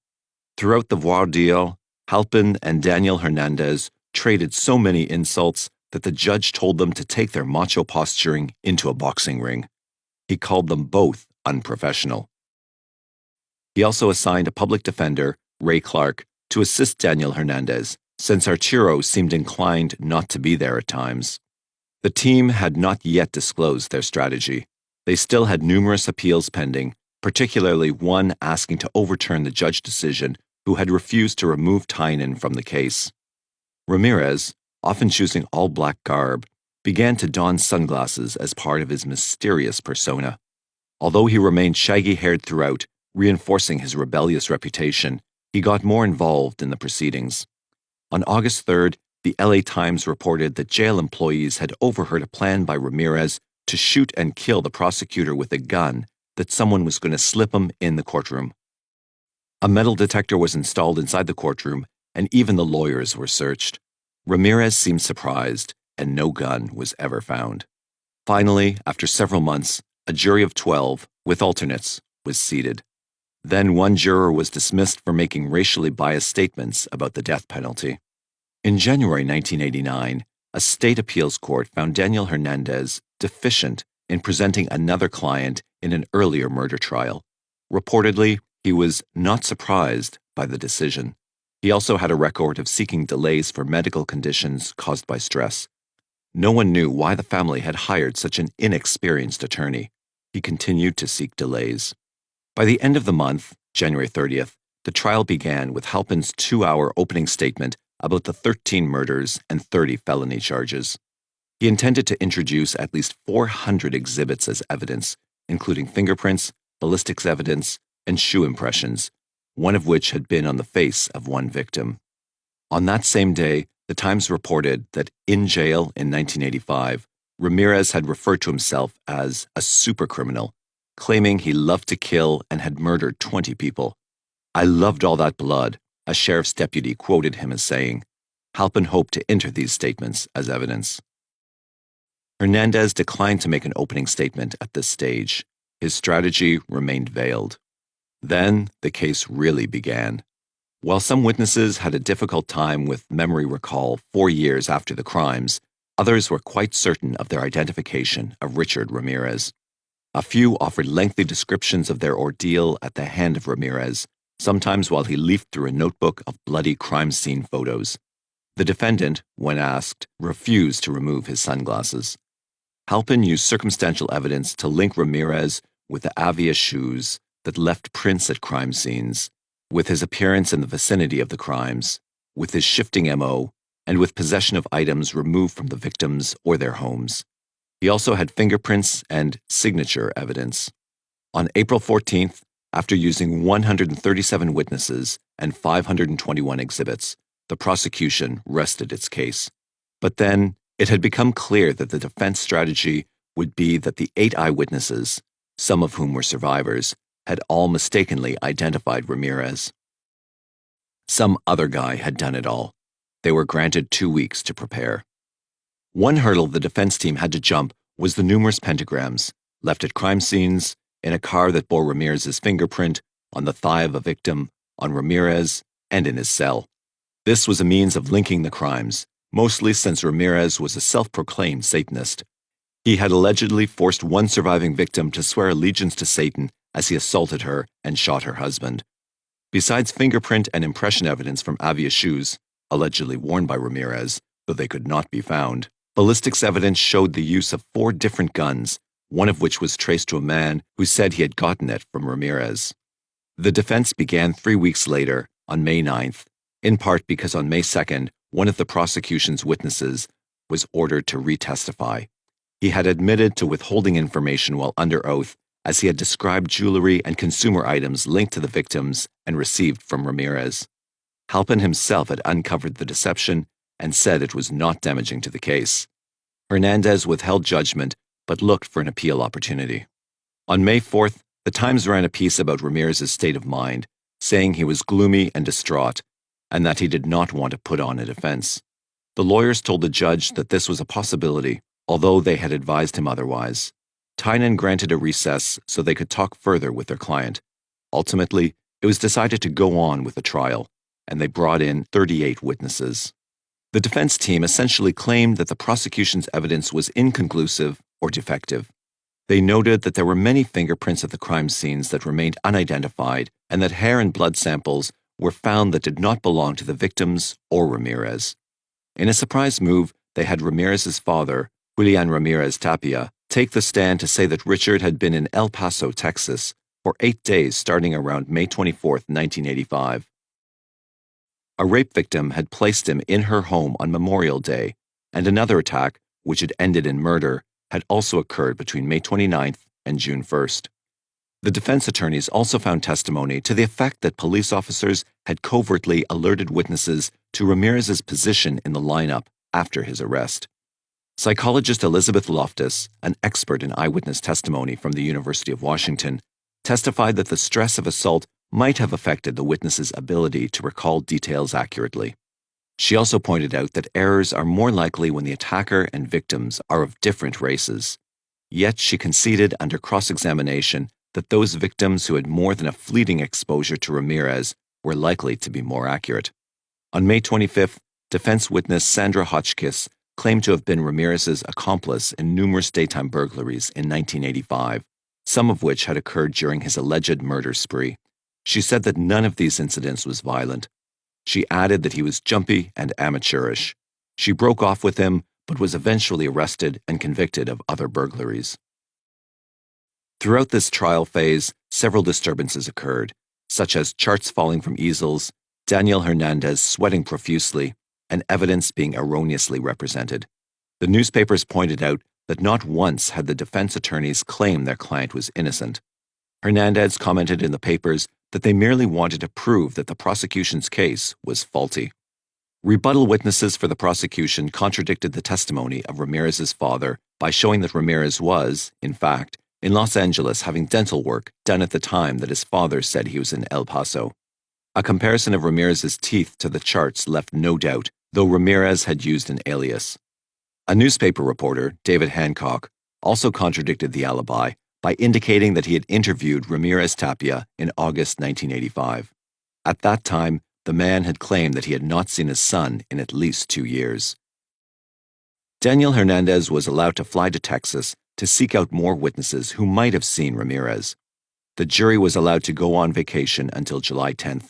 [SPEAKER 1] Throughout the voir dire, Halpin and Daniel Hernandez traded so many insults that the judge told them to take their macho posturing into a boxing ring. He called them both unprofessional. He also assigned a public defender, Ray Clark, to assist Daniel Hernandez, since Arturo seemed inclined not to be there at times. The team had not yet disclosed their strategy. They still had numerous appeals pending, particularly one asking to overturn the judge decision who had refused to remove Tynan from the case. Ramirez, often choosing all-black garb, began to don sunglasses as part of his mysterious persona. Although he remained shaggy-haired throughout, reinforcing his rebellious reputation, he got more involved in the proceedings. On August 3rd, the LA Times reported that jail employees had overheard a plan by Ramirez to shoot and kill the prosecutor with a gun that someone was going to slip him in the courtroom. A metal detector was installed inside the courtroom, and even the lawyers were searched. Ramirez seemed surprised, and no gun was ever found. Finally, after several months, a jury of 12, with alternates, was seated. Then one juror was dismissed for making racially biased statements about the death penalty. In January 1989, a state appeals court found Daniel Hernandez deficient in presenting another client in an earlier murder trial. Reportedly, he was not surprised by the decision. He also had a record of seeking delays for medical conditions caused by stress. No one knew why the family had hired such an inexperienced attorney. He continued to seek delays. By the end of the month, January 30th, the trial began with Halpin's 2-hour opening statement about the 13 murders and 30 felony charges. He intended to introduce at least 400 exhibits as evidence, including fingerprints, ballistics evidence, and shoe impressions, one of which had been on the face of one victim. On that same day, the Times reported that in jail in 1985, Ramirez had referred to himself as a supercriminal, claiming he loved to kill and had murdered 20 people. "I loved all that blood," a sheriff's deputy quoted him as saying. Halpin hoped to enter these statements as evidence. Hernandez declined to make an opening statement at this stage. His strategy remained veiled. Then the case really began. While some witnesses had a difficult time with memory recall 4 years after the crimes, others were quite certain of their identification of Richard Ramirez. A few offered lengthy descriptions of their ordeal at the hand of Ramirez, sometimes while he leafed through a notebook of bloody crime scene photos. The defendant, when asked, refused to remove his sunglasses. Halpin used circumstantial evidence to link Ramirez with the Avia shoes that left prints at crime scenes, with his appearance in the vicinity of the crimes, with his shifting MO, and with possession of items removed from the victims or their homes. He also had fingerprints and signature evidence. On April 14th, after using 137 witnesses and 521 exhibits, the prosecution rested its case. But then, it had become clear that the defense strategy would be that the 8 eyewitnesses, some of whom were survivors, had all mistakenly identified Ramirez. Some other guy had done it all. They were granted 2 weeks to prepare. One hurdle the defense team had to jump was the numerous pentagrams left at crime scenes, in a car that bore Ramirez's fingerprint, on the thigh of a victim, on Ramirez, and in his cell. This was a means of linking the crimes, mostly since Ramirez was a self-proclaimed Satanist. He had allegedly forced one surviving victim to swear allegiance to Satan as he assaulted her and shot her husband. Besides fingerprint and impression evidence from Avia shoes, allegedly worn by Ramirez, though they could not be found, ballistics evidence showed the use of 4 different guns, one of which was traced to a man who said he had gotten it from Ramirez. The defense began 3 weeks later, on May 9th, in part because on May 2nd, one of the prosecution's witnesses was ordered to retestify. He had admitted to withholding information while under oath, as he had described jewelry and consumer items linked to the victims and received from Ramirez. Halpin himself had uncovered the deception and said it was not damaging to the case. Hernandez withheld judgment but looked for an appeal opportunity. On May 4th, the Times ran a piece about Ramirez's state of mind, saying he was gloomy and distraught, and that he did not want to put on a defense. The lawyers told the judge that this was a possibility, although they had advised him otherwise. Tynan granted a recess so they could talk further with their client. Ultimately, it was decided to go on with the trial, and they brought in 38 witnesses. The defense team essentially claimed that the prosecution's evidence was inconclusive or defective. They noted that there were many fingerprints at the crime scenes that remained unidentified and that hair and blood samples were found that did not belong to the victims or Ramirez. In a surprise move, they had Ramirez's father, Julian Ramirez Tapia, take the stand to say that Richard had been in El Paso, Texas, for 8 days starting around May 24, 1985. A rape victim had placed him in her home on Memorial Day, and another attack, which had ended in murder, had also occurred between May 29th and June 1st. The defense attorneys also found testimony to the effect that police officers had covertly alerted witnesses to Ramirez's position in the lineup after his arrest. Psychologist Elizabeth Loftus, an expert in eyewitness testimony from the University of Washington, testified that the stress of assault might have affected the witness's ability to recall details accurately. She also pointed out that errors are more likely when the attacker and victims are of different races. Yet she conceded under cross-examination that those victims who had more than a fleeting exposure to Ramirez were likely to be more accurate. On May 25th, defense witness Sandra Hotchkiss claimed to have been Ramirez's accomplice in numerous daytime burglaries in 1985, some of which had occurred during his alleged murder spree. She said that none of these incidents was violent. She added that he was jumpy and amateurish. She broke off with him, but was eventually arrested and convicted of other burglaries. Throughout this trial phase, several disturbances occurred, such as charts falling from easels, Daniel Hernandez sweating profusely, and evidence being erroneously represented. The newspapers pointed out that not once had the defense attorneys claimed their client was innocent. Hernandez commented in the papers that they merely wanted to prove that the prosecution's case was faulty. Rebuttal witnesses for the prosecution contradicted the testimony of Ramirez's father by showing that Ramirez was, in fact, in Los Angeles having dental work done at the time that his father said he was in El Paso. A comparison of Ramirez's teeth to the charts left no doubt, though Ramirez had used an alias. A newspaper reporter, David Hancock, also contradicted the alibi by indicating that he had interviewed Ramirez Tapia in August 1985. At that time, the man had claimed that he had not seen his son in at least 2 years. Daniel Hernandez was allowed to fly to Texas to seek out more witnesses who might have seen Ramirez. The jury was allowed to go on vacation until July 10th.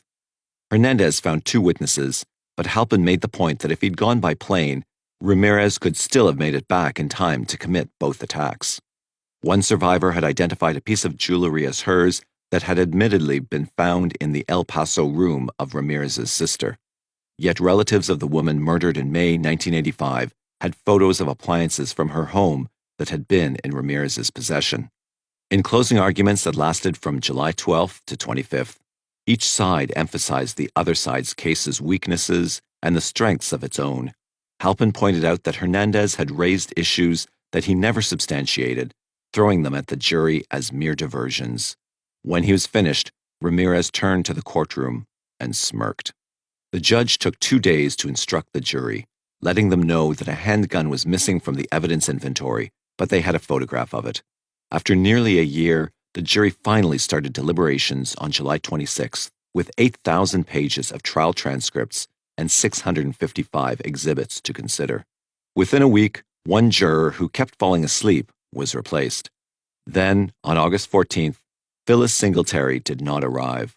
[SPEAKER 1] Hernandez found 2 witnesses, but Halpin made the point that if he'd gone by plane, Ramirez could still have made it back in time to commit both attacks. One survivor had identified a piece of jewelry as hers that had admittedly been found in the El Paso room of Ramirez's sister. Yet relatives of the woman murdered in May 1985 had photos of appliances from her home that had been in Ramirez's possession. In closing arguments that lasted from July 12th to 25th, each side emphasized the other side's case's weaknesses and the strengths of its own. Halpin pointed out that Hernandez had raised issues that he never substantiated, throwing them at the jury as mere diversions. When he was finished, Ramirez turned to the courtroom and smirked. The judge took 2 days to instruct the jury, letting them know that a handgun was missing from the evidence inventory, but they had a photograph of it. After nearly a year, the jury finally started deliberations on July 26th, with 8,000 pages of trial transcripts and 655 exhibits to consider. Within a week, one juror who kept falling asleep was replaced. Then, on August 14th, Phyllis Singletary did not arrive.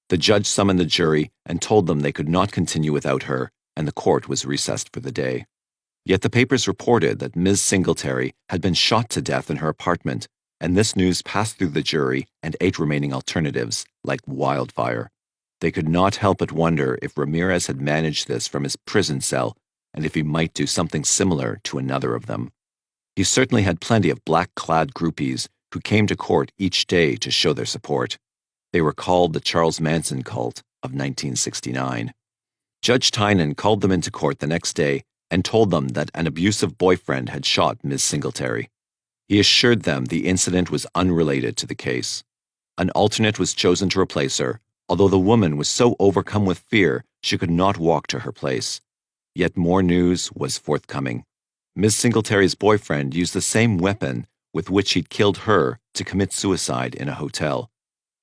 [SPEAKER 1] The judge summoned the jury and told them they could not continue without her, and the court was recessed for the day. Yet the papers reported that Ms. Singletary had been shot to death in her apartment, and this news passed through the jury and 8 remaining alternatives like wildfire. They could not help but wonder if Ramirez had managed this from his prison cell and if he might do something similar to another of them. He certainly had plenty of black-clad groupies who came to court each day to show their support. They were called the Charles Manson cult of 1969. Judge Tynan called them into court the next day and told them that an abusive boyfriend had shot Ms. Singletary. He assured them the incident was unrelated to the case. An alternate was chosen to replace her, although the woman was so overcome with fear she could not walk to her place. Yet more news was forthcoming. Ms. Singletary's boyfriend used the same weapon with which he'd killed her to commit suicide in a hotel.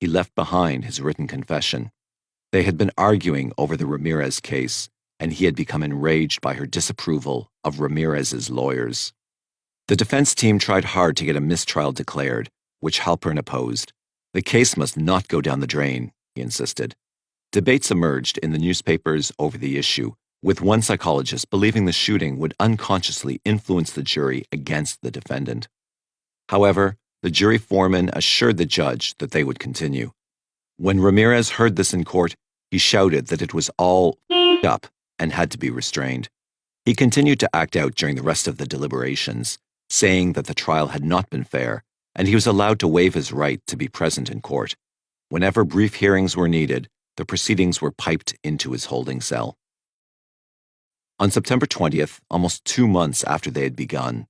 [SPEAKER 1] He left behind his written confession. They had been arguing over the Ramirez case, and he had become enraged by her disapproval of Ramirez's lawyers. The defense team tried hard to get a mistrial declared, which Halpern opposed. The case must not go down the drain, he insisted. Debates emerged in the newspapers over the issue, with one psychologist believing the shooting would unconsciously influence the jury against the defendant. However, the jury foreman assured the judge that they would continue. When Ramirez heard this in court, he shouted that it was all up and had to be restrained. He continued to act out during the rest of the deliberations, saying that the trial had not been fair, and he was allowed to waive his right to be present in court. Whenever brief hearings were needed, the proceedings were piped into his holding cell. On September 20th, almost 2 months after they had begun,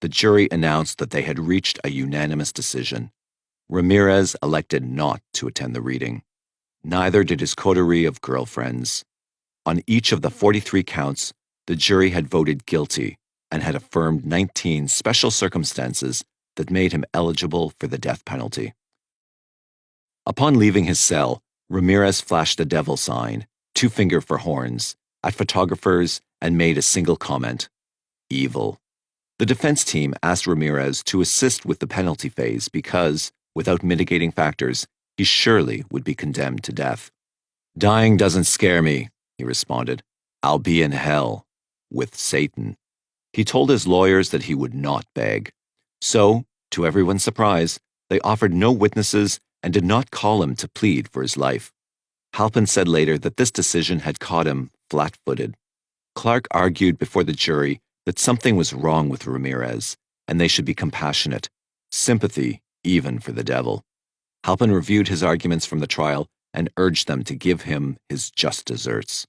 [SPEAKER 1] the jury announced that they had reached a unanimous decision. Ramirez elected not to attend the reading. Neither did his coterie of girlfriends. On each of the 43 counts, the jury had voted guilty and had affirmed 19 special circumstances that made him eligible for the death penalty. Upon leaving his cell, Ramirez flashed a devil sign, 2-finger for horns, at photographers and made a single comment: evil. The defense team asked Ramirez to assist with the penalty phase because, without mitigating factors, he surely would be condemned to death. "Dying doesn't scare me," he responded. "I'll be in hell with Satan." He told his lawyers that he would not beg. So, to everyone's surprise, they offered no witnesses and did not call him to plead for his life. Halpin said later that this decision had caught him flat-footed. Clark argued before the jury that something was wrong with Ramirez, and they should be compassionate, sympathy even for the devil. Halpin reviewed his arguments from the trial and urged them to give him his just deserts.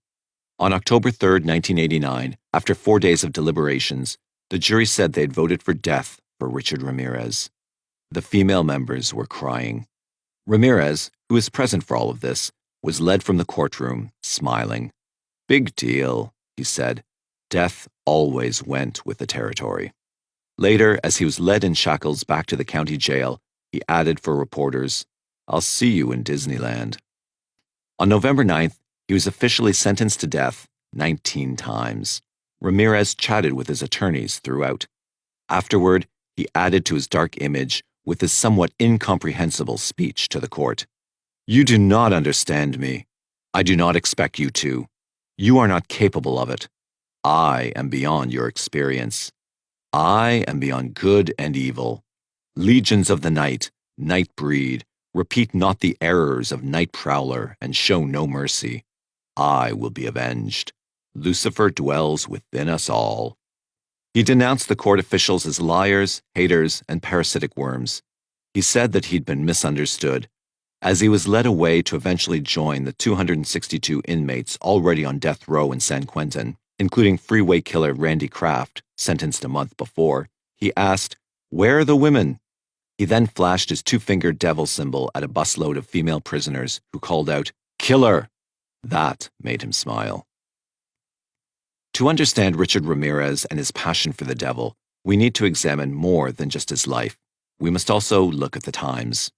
[SPEAKER 1] On October 3, 1989, after 4 days of deliberations, the jury said they had voted for death for Richard Ramirez. The female members were crying. Ramirez, who was present for all of this, was led from the courtroom, smiling. "Big deal," he said. "Death always went with the territory." Later, as he was led in shackles back to the county jail, he added for reporters, "I'll see you in Disneyland." On November 9th, he was officially sentenced to death 19 times. Ramirez chatted with his attorneys throughout. Afterward, he added to his dark image with his somewhat incomprehensible speech to the court. "You do not understand me. I do not expect you to. You are not capable of it. I am beyond your experience. I am beyond good and evil. Legions of the night, night breed, repeat not the errors of night prowler and show no mercy. I will be avenged. Lucifer dwells within us all." He denounced the court officials as liars, haters, and parasitic worms. He said that he'd been misunderstood. As he was led away to eventually join the 262 inmates already on death row in San Quentin, including freeway killer Randy Kraft, sentenced a month before, he asked, "Where are the women?" He then flashed his 2-finger devil symbol at a busload of female prisoners who called out, "Killer!" That made him smile. To understand Richard Ramirez and his passion for the devil, we need to examine more than just his life. We must also look at the times.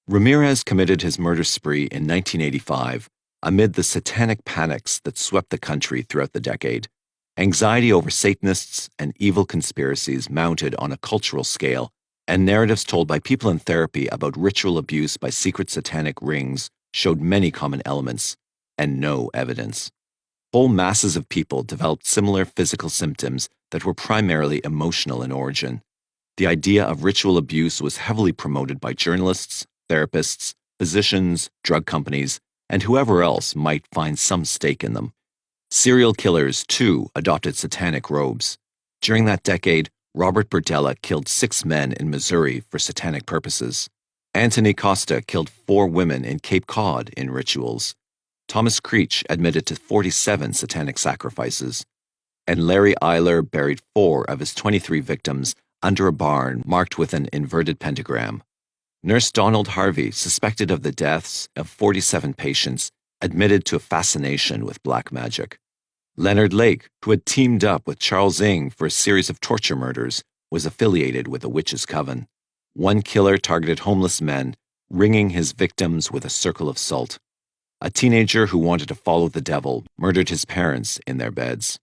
[SPEAKER 1] Ramirez committed his murder spree in 1985 amid the satanic panics that swept the country throughout the decade. Anxiety over Satanists and evil conspiracies mounted on a cultural scale, and narratives told by people in therapy about ritual abuse by secret satanic rings showed many common elements and no evidence. Whole masses of people developed similar physical symptoms that were primarily emotional in origin. The idea of ritual abuse was heavily promoted by journalists, therapists, physicians, drug companies, and whoever else might find some stake in them. Serial killers, too, adopted satanic robes. During that decade, Robert Berdella killed 6 men in Missouri for satanic purposes. Anthony Costa killed 4 women in Cape Cod in rituals. Thomas Creech admitted to 47 satanic sacrifices. And Larry Eiler buried 4 of his 23 victims under a barn marked with an inverted pentagram. Nurse Donald Harvey, suspected of the deaths of 47 patients, admitted to a fascination with black magic. Leonard Lake, who had teamed up with Charles Ng for a series of torture murders, was affiliated with a witches' coven. One killer targeted homeless men, ringing his victims with a circle of salt. A teenager who wanted to follow the devil murdered his parents in their beds.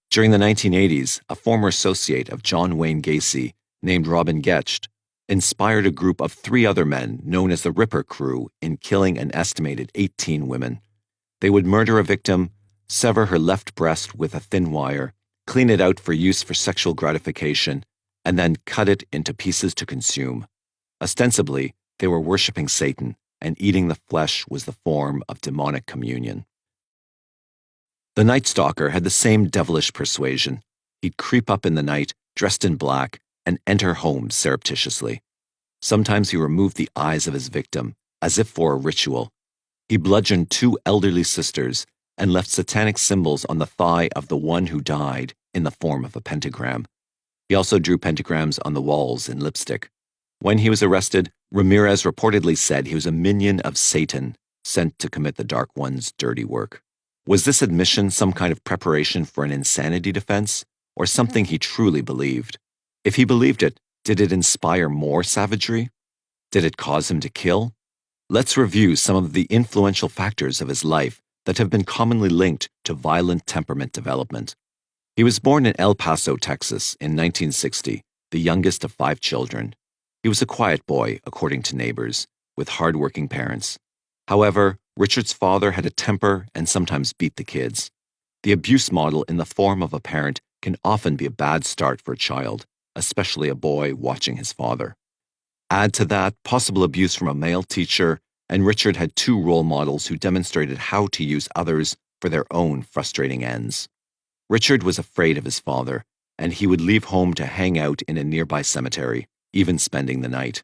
[SPEAKER 1] During the 1980s, a former associate of John Wayne Gacy, named Robin Getcht, inspired a group of 3 other men known as the Ripper Crew in killing an estimated 18 women. They would murder a victim, sever her left breast with a thin wire, clean it out for use for sexual gratification, and then cut it into pieces to consume. Ostensibly, they were worshipping Satan, and eating the flesh was the form of demonic communion. The Night Stalker had the same devilish persuasion. He'd creep up in the night, dressed in black, and enter homes surreptitiously. Sometimes he removed the eyes of his victim, as if for a ritual. He bludgeoned 2 elderly sisters and left satanic symbols on the thigh of the one who died in the form of a pentagram. He also drew pentagrams on the walls in lipstick. When he was arrested, Ramirez reportedly said he was a minion of Satan, sent to commit the Dark One's dirty work. Was this admission some kind of preparation for an insanity defense, or something he truly believed? If he believed it, did it inspire more savagery? Did it cause him to kill? Let's review some of the influential factors of his life that have been commonly linked to violent temperament development. He was born in El Paso, Texas in 1960, the youngest of 5 children. He was a quiet boy, according to neighbors, with hard-working parents. However, Richard's father had a temper and sometimes beat the kids. The abuse model in the form of a parent can often be a bad start for a child, especially a boy watching his father. Add to that possible abuse from a male teacher, and Richard had 2 role models who demonstrated how to use others for their own frustrating ends. Richard was afraid of his father, and he would leave home to hang out in a nearby cemetery, even spending the night.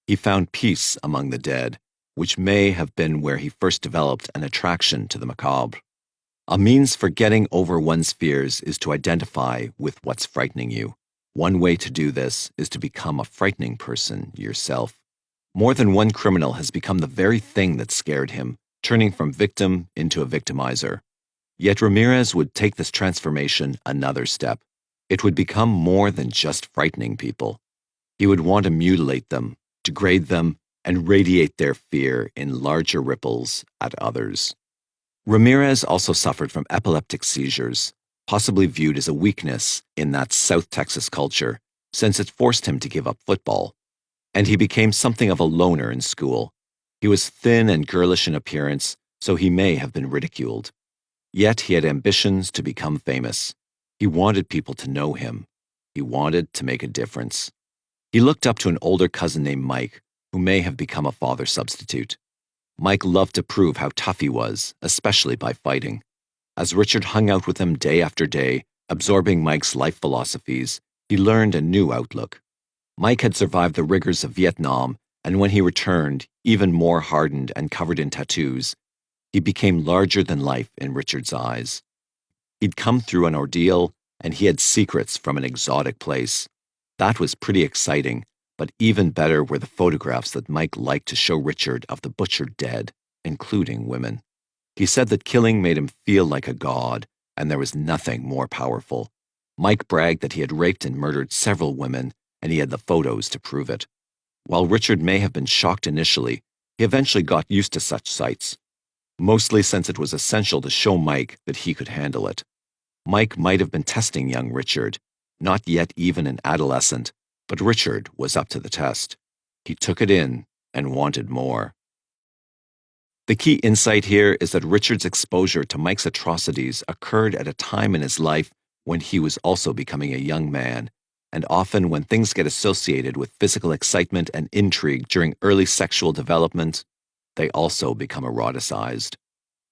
[SPEAKER 1] He found peace among the dead, which may have been where he first developed an attraction to the macabre. A means for getting over one's fears is to identify with what's frightening you. One way to do this is to become a frightening person yourself. More than one criminal has become the very thing that scared him, turning from victim into a victimizer. Yet Ramirez would take this transformation another step. It would become more than just frightening people. He would want to mutilate them, degrade them, and radiate their fear in larger ripples at others. Ramirez also suffered from epileptic seizures, possibly viewed as a weakness in that South Texas culture, since it forced him to give up football. And he became something of a loner in school. He was thin and girlish in appearance, so he may have been ridiculed. Yet he had ambitions to become famous. He wanted people to know him. He wanted to make a difference. He looked up to an older cousin named Mike, who may have become a father substitute. Mike loved to prove how tough he was, especially by fighting. As Richard hung out with him day after day, absorbing Mike's life philosophies, he learned a new outlook. Mike had survived the rigors of Vietnam, and when he returned, even more hardened and covered in tattoos, he became larger than life in Richard's eyes. He'd come through an ordeal, and he had secrets from an exotic place. That was pretty exciting, but even better were the photographs that Mike liked to show Richard of the butchered dead, including women. He said that killing made him feel like a god, and there was nothing more powerful. Mike bragged that he had raped and murdered several women, and he had the photos to prove it. While Richard may have been shocked initially, he eventually got used to such sights, mostly since it was essential to show Mike that he could handle it. Mike might have been testing young Richard, not yet even an adolescent, but Richard was up to the test. He took it in and wanted more. The key insight here is that Richard's exposure to Mike's atrocities occurred at a time in his life when he was also becoming a young man, and often when things get associated with physical excitement and intrigue during early sexual development, they also become eroticized.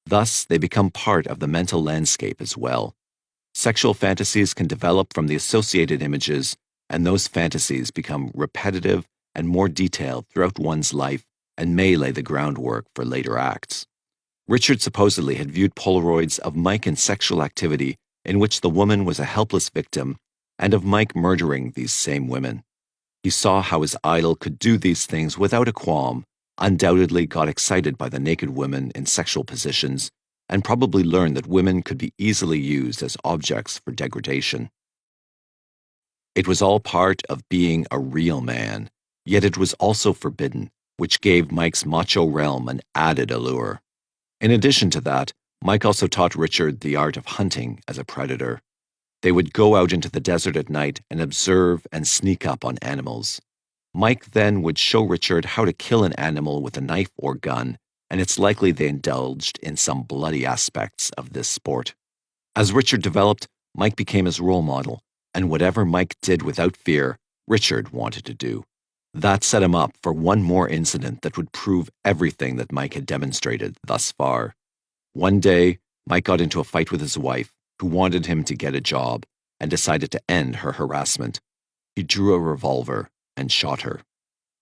[SPEAKER 1] Thus, they become part of the mental landscape as well. Sexual fantasies can develop from the associated images, and those fantasies become repetitive and more detailed throughout one's life and may lay the groundwork for later acts. Richard supposedly had viewed Polaroids of Mike in sexual activity in which the woman was a helpless victim, and of Mike murdering these same women. He saw how his idol could do these things without a qualm, undoubtedly got excited by the naked women in sexual positions, and probably learned that women could be easily used as objects for degradation. It was all part of being a real man, yet it was also forbidden, which gave Mike's macho realm an added allure. In addition to that, Mike also taught Richard the art of hunting as a predator. They would go out into the desert at night and observe and sneak up on animals. Mike then would show Richard how to kill an animal with a knife or gun, and it's likely they indulged in some bloody aspects of this sport. As Richard developed, Mike became his role model, and whatever Mike did without fear, Richard wanted to do. That set him up for one more incident that would prove everything that Mike had demonstrated thus far. One day, Mike got into a fight with his wife, who wanted him to get a job, and decided to end her harassment. He drew a revolver and shot her.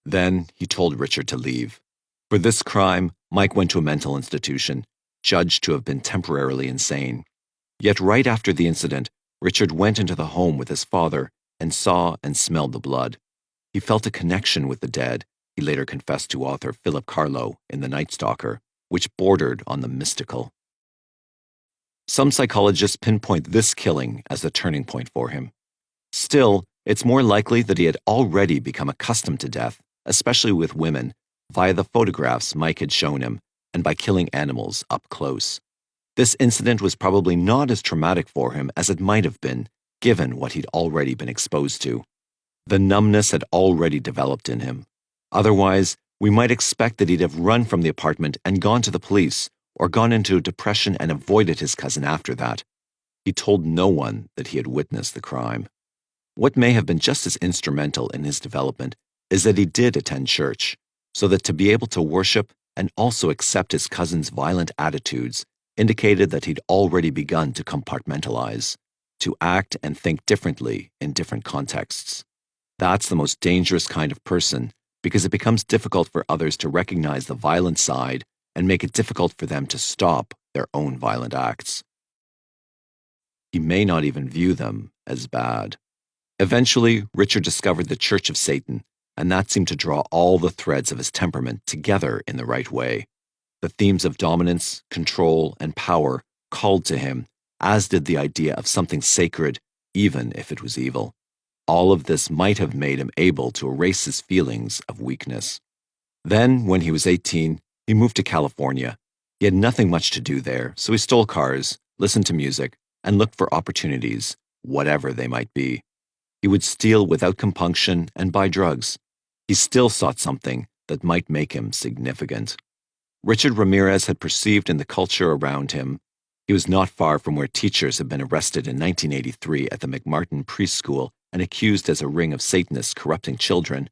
[SPEAKER 1] Then he told Richard to leave. For this crime, Mike went to a mental institution, judged to have been temporarily insane. Yet right after the incident, Richard went into the home with his father and saw and smelled the blood. He felt a connection with the dead, he later confessed to author Philip Carlo in The Night Stalker, which bordered on the mystical. Some psychologists pinpoint this killing as the turning point for him. Still, it's more likely that he had already become accustomed to death, especially with women, via the photographs Mike had shown him and by killing animals up close. This incident was probably not as traumatic for him as it might have been, given what he'd already been exposed to. The numbness had already developed in him. Otherwise, we might expect that he'd have run from the apartment and gone to the police, or gone into a depression and avoided his cousin after that. He told no one that he had witnessed the crime. What may have been just as instrumental in his development is that he did attend church, so that to be able to worship and also accept his cousin's violent attitudes indicated that he'd already begun to compartmentalize, to act and think differently in different contexts. That's the most dangerous kind of person, because it becomes difficult for others to recognize the violent side and make it difficult for them to stop their own violent acts. He may not even view them as bad. Eventually, Richard discovered the Church of Satan, and that seemed to draw all the threads of his temperament together in the right way. The themes of dominance, control, and power called to him, as did the idea of something sacred, even if it was evil. All of this might have made him able to erase his feelings of weakness. Then, when he was 18, he moved to California. He had nothing much to do there, so he stole cars, listened to music, and looked for opportunities, whatever they might be. He would steal without compunction and buy drugs. He still sought something that might make him significant. Richard Ramirez had perceived in the culture around him, he was not far from where teachers had been arrested in 1983 at the McMartin preschool and accused as a ring of Satanists corrupting children,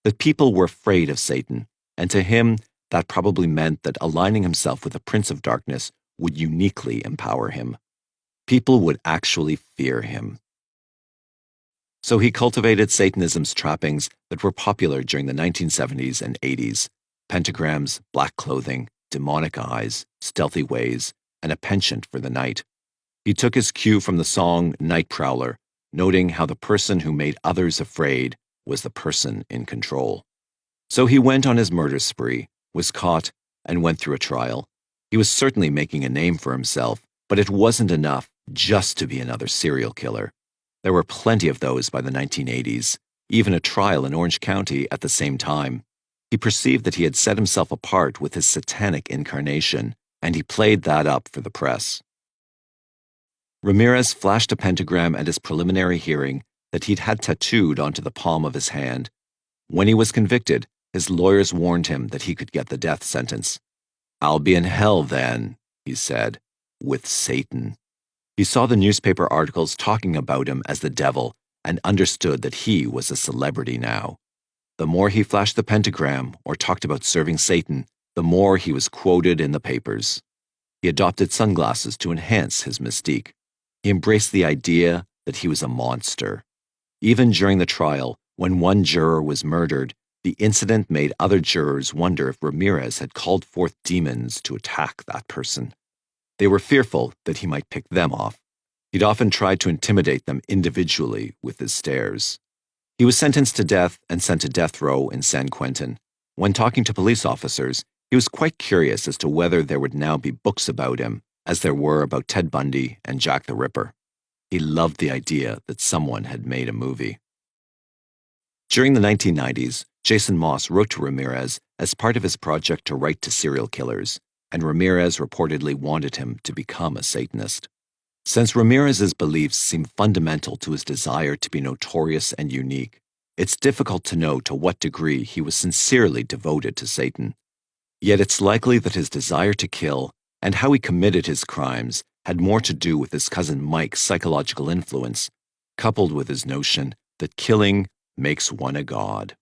[SPEAKER 1] that people were afraid of Satan, and to him, that probably meant that aligning himself with the Prince of Darkness would uniquely empower him. People would actually fear him. So he cultivated Satanism's trappings that were popular during the 1970s and 80s: pentagrams, black clothing, demonic eyes, stealthy ways, and a penchant for the night. He took his cue from the song Night Prowler, noting how the person who made others afraid was the person in control. So he went on his murder spree, was caught, and went through a trial. He was certainly making a name for himself, but it wasn't enough just to be another serial killer. There were plenty of those by the 1980s, even a trial in Orange County at the same time. He perceived that he had set himself apart with his satanic incarnation, and he played that up for the press. Ramirez flashed a pentagram at his preliminary hearing that he'd had tattooed onto the palm of his hand. When he was convicted, his lawyers warned him that he could get the death sentence. "I'll be in hell then," he said, "with Satan." He saw the newspaper articles talking about him as the devil and understood that he was a celebrity now. The more he flashed the pentagram or talked about serving Satan, the more he was quoted in the papers. He adopted sunglasses to enhance his mystique. He embraced the idea that he was a monster. Even during the trial, when one juror was murdered, the incident made other jurors wonder if Ramirez had called forth demons to attack that person. They were fearful that he might pick them off. He'd often tried to intimidate them individually with his stares. He was sentenced to death and sent to death row in San Quentin. When talking to police officers, he was quite curious as to whether there would now be books about him, as there were about Ted Bundy and Jack the Ripper. He loved the idea that someone had made a movie. During the 1990s, Jason Moss wrote to Ramirez as part of his project to write to serial killers, and Ramirez reportedly wanted him to become a Satanist. Since Ramirez's beliefs seem fundamental to his desire to be notorious and unique, it's difficult to know to what degree he was sincerely devoted to Satan. Yet it's likely that his desire to kill and how he committed his crimes had more to do with his cousin Mike's psychological influence, coupled with his notion that killing makes one a god.